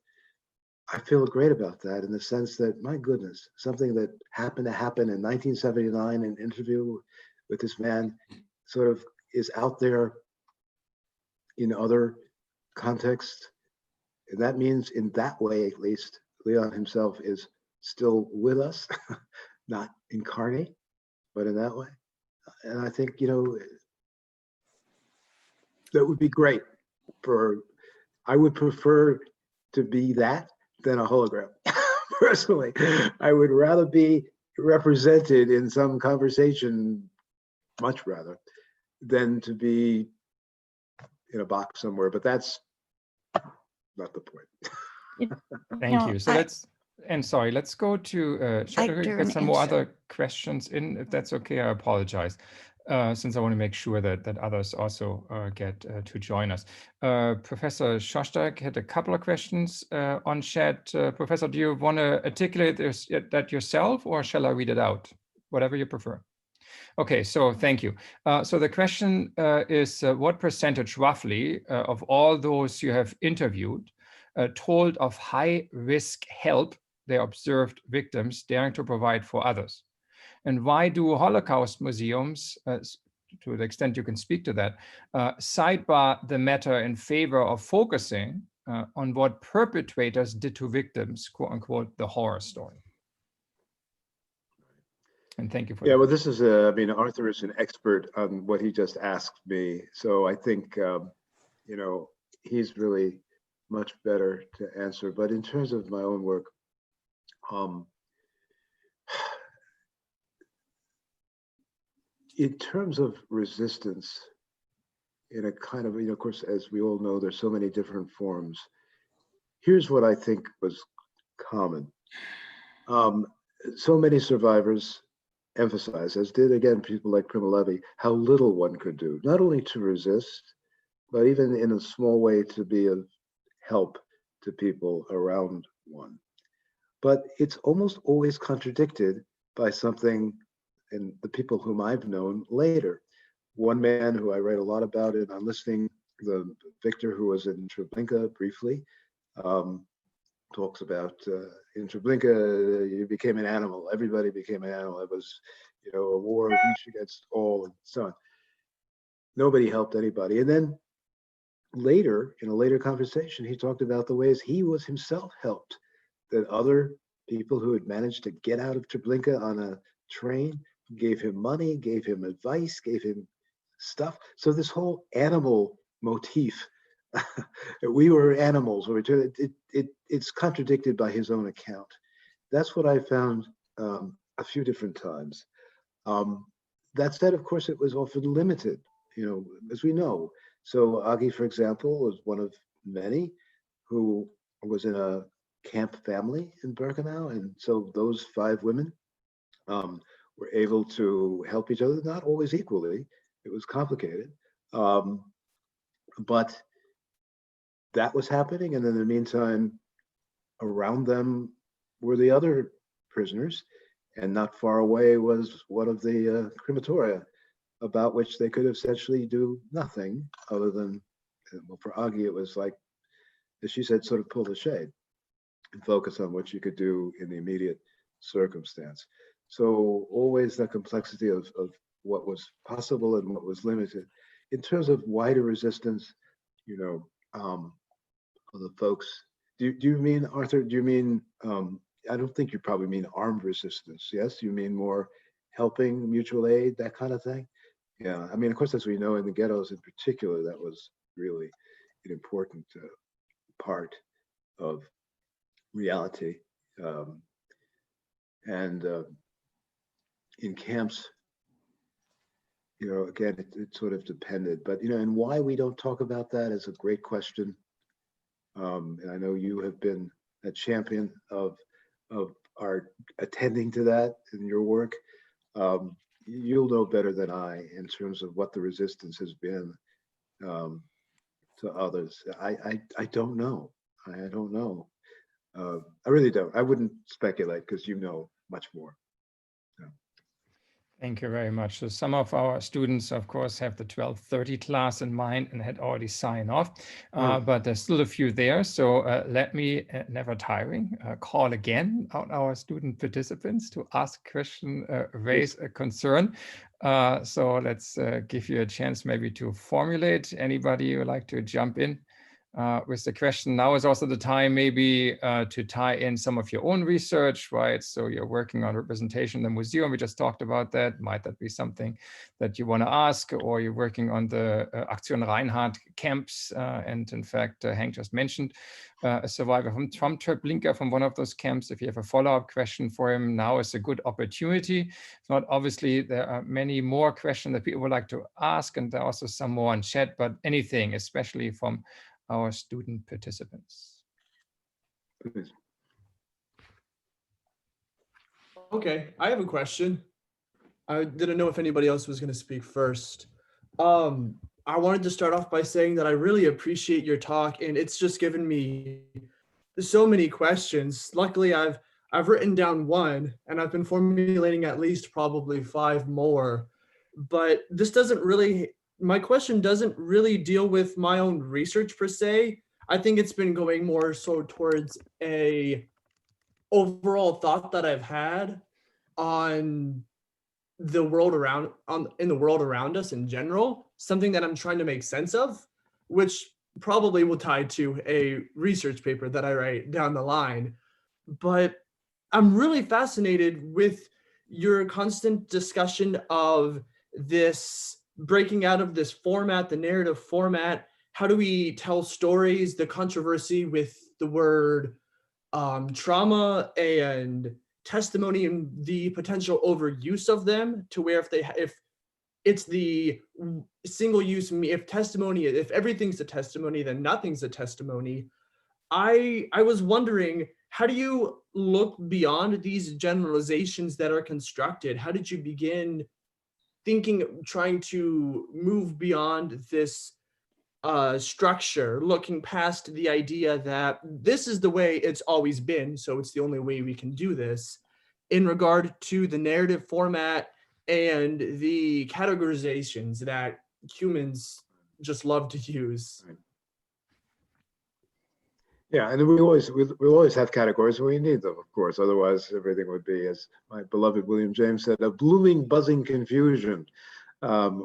I feel great about that in the sense that, my goodness, something that happened to happen in 1979, an interview with this man, sort of is out there in other contexts. And that means, in that way at least, Leon himself is still with us, not incarnate, but in that way. And I think, that would be great I would prefer to be that than a hologram. Personally, I would rather be represented in some conversation, much rather, than to be in a box somewhere. But that's not the point. Thank you. So let's go to, shall we get some more other questions in, if that's okay? I apologize, since I want to make sure that others also get to join us. Professor Shostak had a couple of questions on chat. Professor, do you want to articulate that yourself, or shall I read it out? Whatever you prefer. Okay, so thank you. So the question is, what percentage roughly of all those you have interviewed told of high-risk help they observed victims daring to provide for others? And why do Holocaust museums, to the extent you can speak to that, sidebar the matter in favor of focusing on what perpetrators did to victims, quote unquote, the horror story? And thank you for well, this is I mean, Arthur is an expert on what he just asked me. So I think, you know, he's really much better to answer. But in terms of my own work, in terms of resistance, in a kind of, you know, of course, as we all know, there's so many different forms. Here's what I think was common. So many survivors emphasize, as did again people like Prima Levi, how little one could do, not only to resist, but even in a small way to be of help to people around one. But it's almost always contradicted by something in the people whom I've known later. One man who I write a lot about it, I'm listening, the Victor who was in Treblinka briefly, talks about in Treblinka, you became an animal. Everybody became an animal. It was, you know, a war of each against all and so on. Nobody helped anybody. And then later, in a later conversation, he talked about the ways he was himself helped, that other people who had managed to get out of Treblinka on a train gave him money, gave him advice, gave him stuff. So this whole animal motif, we were animals, it's contradicted by his own account. That's what I found a few different times. That said, of course, it was often limited, you know, as we know. So Agi, for example, was one of many who was in a camp family in Birkenau. And so those 5 women were able to help each other, not always equally. It was complicated. But that was happening. And in the meantime, around them were the other prisoners. And not far away was one of the crematoria, about which they could essentially do nothing other than, well, for Agi, it was like, as she said, sort of pull the shade and focus on what you could do in the immediate circumstance. So always the complexity of what was possible and what was limited. In terms of wider resistance, you know, the folks, do you mean, Arthur, do you mean, I don't think you probably mean armed resistance, yes? You mean more helping, mutual aid, that kind of thing? Yeah, I mean, of course, as we know in the ghettos in particular, that was really an important part of reality. And in camps, you know, again, it sort of depended, but, you know, and why we don't talk about that is a great question. And I know you have been a champion of our attending to that in your work. You'll know better than I in terms of what the resistance has been to others. I don't know. I don't know. I really don't. I wouldn't speculate because you know much more. Thank you very much. So some of our students, of course, have the 12:30 class in mind and had already signed off, but there's still a few there. So let me, never tiring, call again out our student participants to ask a question, raise a concern. So let's give you a chance maybe to formulate. Anybody who would like to jump in with the question? Now is also the time maybe to tie in some of your own research, right? So you're working on representation in the museum. We just talked about that. Might that be something that you want to ask? Or you're working on the Aktion Reinhardt camps. And in fact, Hank just mentioned a survivor from Treblinka from one of those camps. If you have a follow-up question for him, now is a good opportunity. If not, obviously, there are many more questions that people would like to ask, and there are also some more on chat, but anything, especially from our student participants. Okay, I have a question. I didn't know if anybody else was going to speak first. I wanted to start off by saying that I really appreciate your talk, and it's just given me so many questions. Luckily, I've written down one, and I've been formulating at least probably 5 more. But this doesn't really, my question doesn't really deal with my own research per se. I think it's been going more so towards a overall thought that I've had on the world around in the world around us in general, something that I'm trying to make sense of, which probably will tie to a research paper that I write down the line. But I'm really fascinated with your constant discussion of this breaking out of this format, the narrative format. How do we tell stories, the controversy with the word trauma and testimony and the potential overuse of them, to where if it's the single use, if testimony, if everything's a testimony, then nothing's a testimony. I was wondering, how do you look beyond these generalizations that are constructed? How did you begin thinking, trying to move beyond this structure, looking past the idea that this is the way it's always been, so it's the only way we can do this, in regard to the narrative format and the categorizations that humans just love to use? Yeah, and we always have categories when we need them, of course. Otherwise, everything would be, as my beloved William James said, a blooming, buzzing confusion.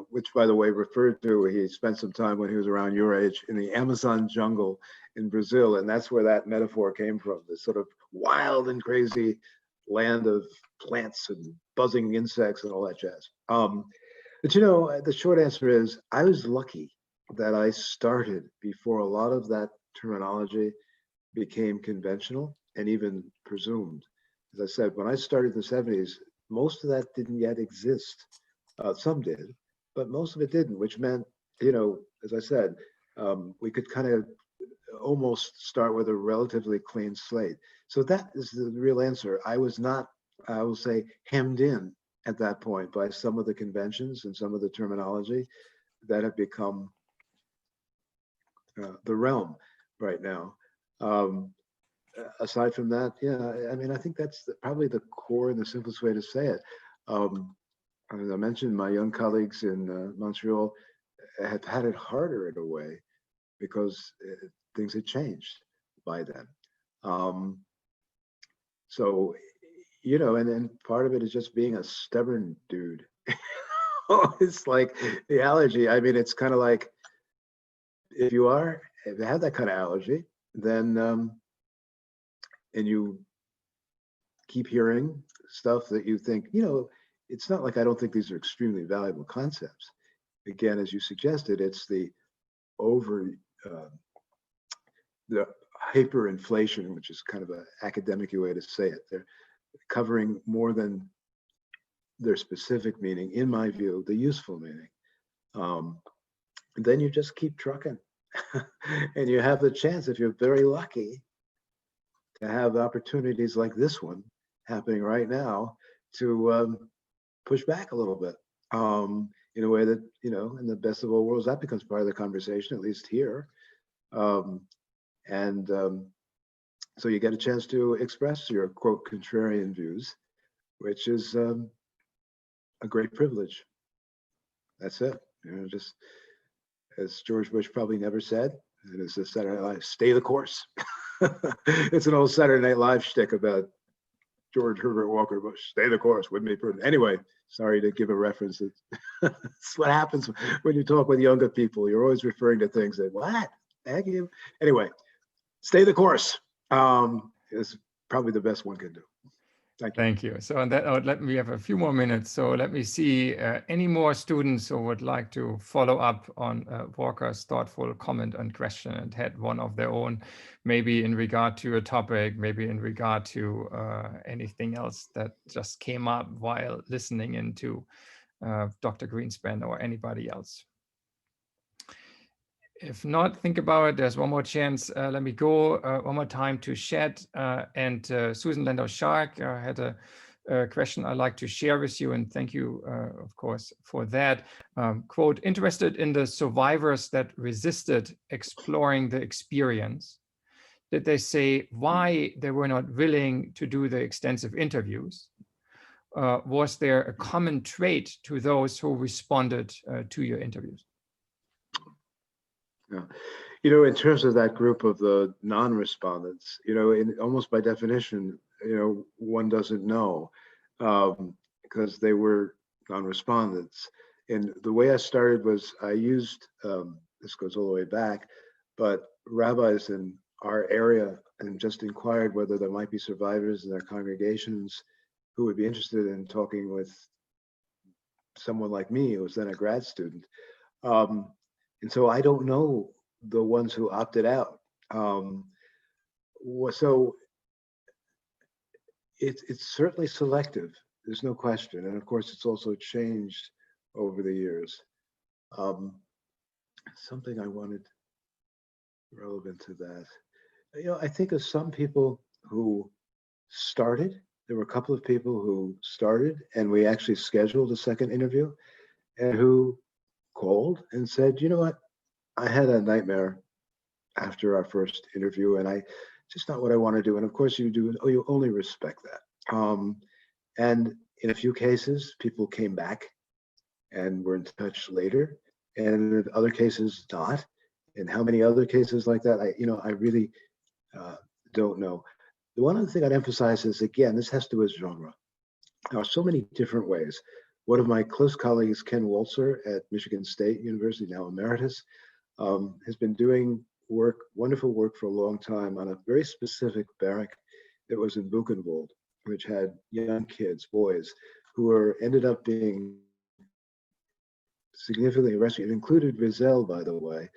Which, by the way, referred to, he spent some time when he was around your age in the Amazon jungle in Brazil, and that's where that metaphor came from, this sort of wild and crazy land of plants and buzzing insects and all that jazz. But you know, the short answer is, I was lucky that I started before a lot of that terminology became conventional and even presumed. As I said, when I started in the 70s, most of that didn't yet exist. Some did, but most of it didn't, which meant, you know, as I said, we could kind of almost start with a relatively clean slate. So that is the real answer. I was not, I will say, hemmed in at that point by some of the conventions and some of the terminology that have become the realm right now. Aside from that, yeah, I mean, I think that's probably the core and the simplest way to say it. As I mentioned, my young colleagues in Montreal have had it harder in a way because things had changed by then. So, you know, and then part of it is just being a stubborn dude. It's like the allergy. I mean, it's kind of like, if you have that kind of allergy, then, and you keep hearing stuff that you think, you know, it's not like I don't think these are extremely valuable concepts. Again, as you suggested, it's the the hyperinflation, which is kind of an academic way to say it. They're covering more than their specific meaning, in my view, the useful meaning. And then you just keep trucking. And you have the chance, if you're very lucky, to have opportunities like this one happening right now to push back a little bit in a way that, you know, in the best of all worlds, that becomes part of the conversation, at least here. So you get a chance to express your, quote, contrarian views, which is a great privilege. That's it. You know, just as George Bush probably never said, and it's a Saturday Night Live, stay the course. It's an old Saturday Night Live shtick about George Herbert Walker Bush, stay the course, wouldn't be prudent. Anyway, sorry to give a reference. It's what happens when you talk with younger people. You're always referring to things that, what? Thank you. Anyway, stay the course is probably the best one can do. Thank you. So on that note, we have a few more minutes. So let me see any more students who would like to follow up on Walker's thoughtful comment and question and had one of their own, maybe in regard to a topic, maybe in regard to anything else that just came up while listening into Dr. Greenspan or anybody else. If not, think about it. There's one more chance. Let me go one more time to Shed and Susan Landau-Shark had a question I'd like to share with you, and thank you, of course, for that. Quote, interested in the survivors that resisted exploring the experience. Did they say why they were not willing to do the extensive interviews? Was there a common trait to those who responded to your interviews? Yeah. You know, in terms of that group of the non-respondents, you know, almost by definition, you know, one doesn't know because they were non-respondents. And the way I started was I used, this goes all the way back, but rabbis in our area and just inquired whether there might be survivors in their congregations who would be interested in talking with someone like me, who was then a grad student. And so I don't know the ones who opted out. So it's certainly selective. There's no question. And of course, it's also changed over the years. Something I wanted relevant to that. You know, I think of some people who started. There were a couple of people who started and we actually scheduled a second interview and who called and said, you know what, I had a nightmare after our first interview and I just not what I want to do. And of course you do, you only respect that. And in a few cases, people came back and were in touch later, and in other cases not. And how many other cases like that, I really don't know. The one other thing I'd emphasize is, again, this has to do with genre. There are so many different ways. One of my close colleagues, Ken Walzer at Michigan State University, now emeritus, has been doing wonderful work for a long time on a very specific barrack that was in Buchenwald, which had young kids, boys, who ended up being significantly arrested. It included Rizel, by the way,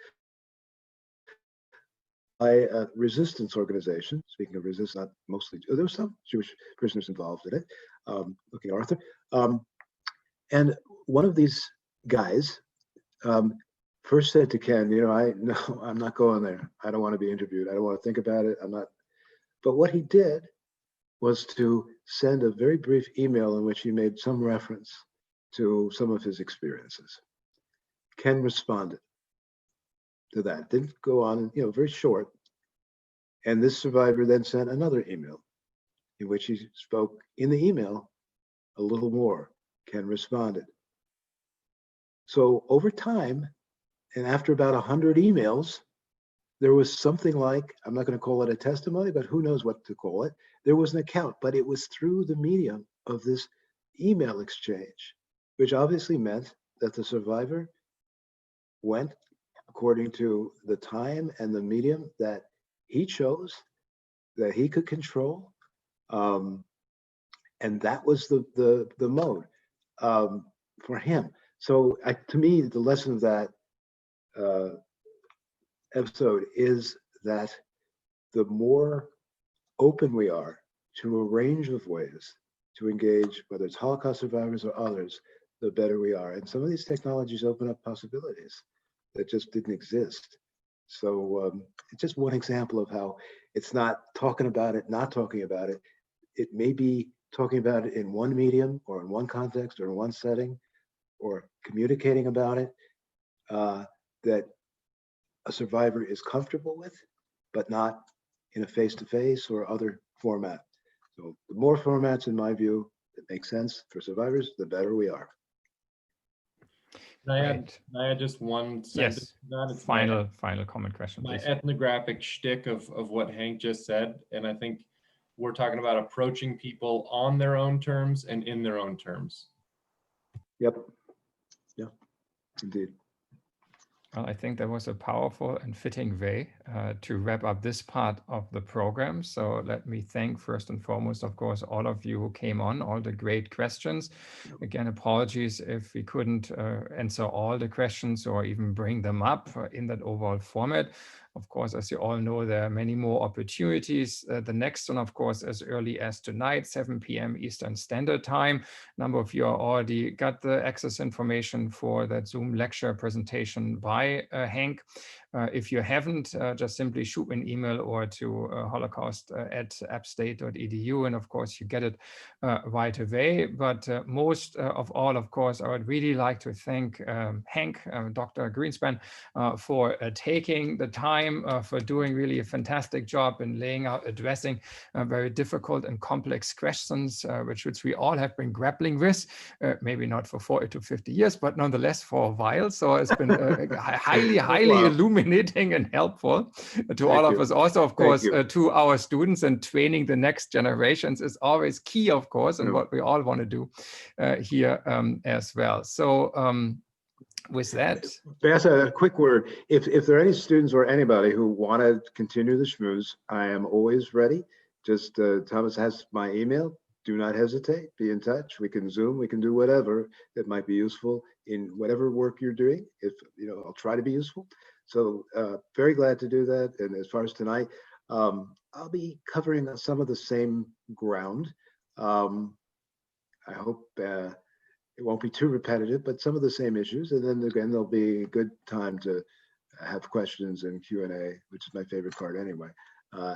by a resistance organization. Speaking of resistance, not mostly, there were some Jewish prisoners involved in it, looking at Arthur. And one of these guys first said to Ken, you know, I'm not going there. I don't want to be interviewed. I don't want to think about it. I'm not. But what he did was to send a very brief email in which he made some reference to some of his experiences. Ken responded to that. Didn't go on, you know, very short. And this survivor then sent another email in which he spoke in the email a little more. Ken responded. So over time, and after about 100 emails, there was something like, I'm not going to call it a testimony, but who knows what to call it. There was an account, but it was through the medium of this email exchange, which obviously meant that the survivor went according to the time and the medium that he chose, that he could control. And that was the mode for him. So to me, the lesson of that episode is that the more open we are to a range of ways to engage, whether it's Holocaust survivors or others, the better we are. And some of these technologies open up possibilities that just didn't exist. So it's just one example of how it's not talking about it, not talking about it. It may be talking about it in one medium or in one context or in one setting, or communicating about it that a survivor is comfortable with, but not in a face-to-face or other format. So the more formats, in my view, that make sense for survivors, the better we are. Can I add just one sentence to that? It's final comment question, my please. ethnographic shtick of what Hank just said. And I think we're talking about approaching people on their own terms and in their own terms. Yep. Yeah, indeed. Well, I think that was a powerful and fitting way to wrap up this part of the program. So let me thank first and foremost, of course, all of you who came on, all the great questions. Again, apologies if we couldn't answer all the questions or even bring them up in that overall format. Of course, as you all know, there are many more opportunities. The next one, of course, as early as tonight, 7 p.m. Eastern Standard Time. A number of you already got the access information for that Zoom lecture presentation by Hank. If you haven't, just simply shoot me an email or to holocaust@appstate.edu, and of course you get it right away. But most of all, of course, I would really like to thank Hank, Dr. Greenspan, for taking the time, for doing really a fantastic job in laying out, addressing very difficult and complex questions, which we all have been grappling with, maybe not for 40 to 50 years, but nonetheless for a while. So it's been highly illuminating and helpful to all of us. Also, of course, to our students, and training the next generations is always key, of course, and what we all want to do here as well. So with that, Bess, a quick word. If there are any students or anybody who want to continue the schmooze, I am always ready. Just Thomas has my email. Do not hesitate. Be in touch. We can Zoom. We can do whatever that might be useful in whatever work you're doing. If I'll try to be useful. So very glad to do that. And as far as tonight, I'll be covering some of the same ground. I hope it won't be too repetitive, but some of the same issues. And then again, there'll be a good time to have questions and Q&A, which is my favorite part anyway,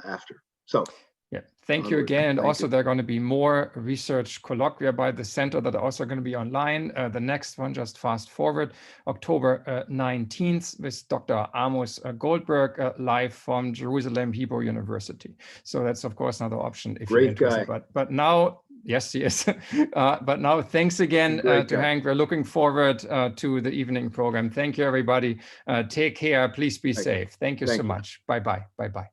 after. So. Yeah, thank you again. And also there are going to be more research colloquia by the center that are also going to be online. The next one, just fast forward, October 19th with Dr. Amos Goldberg, live from Jerusalem Hebrew University. So that's of course another option if you're interested. But now, yes, he is. But now thanks again to Hank. We're looking forward to the evening program. Thank you, everybody. Take care. Please be safe. Thank you so much. Bye-bye. Bye-bye.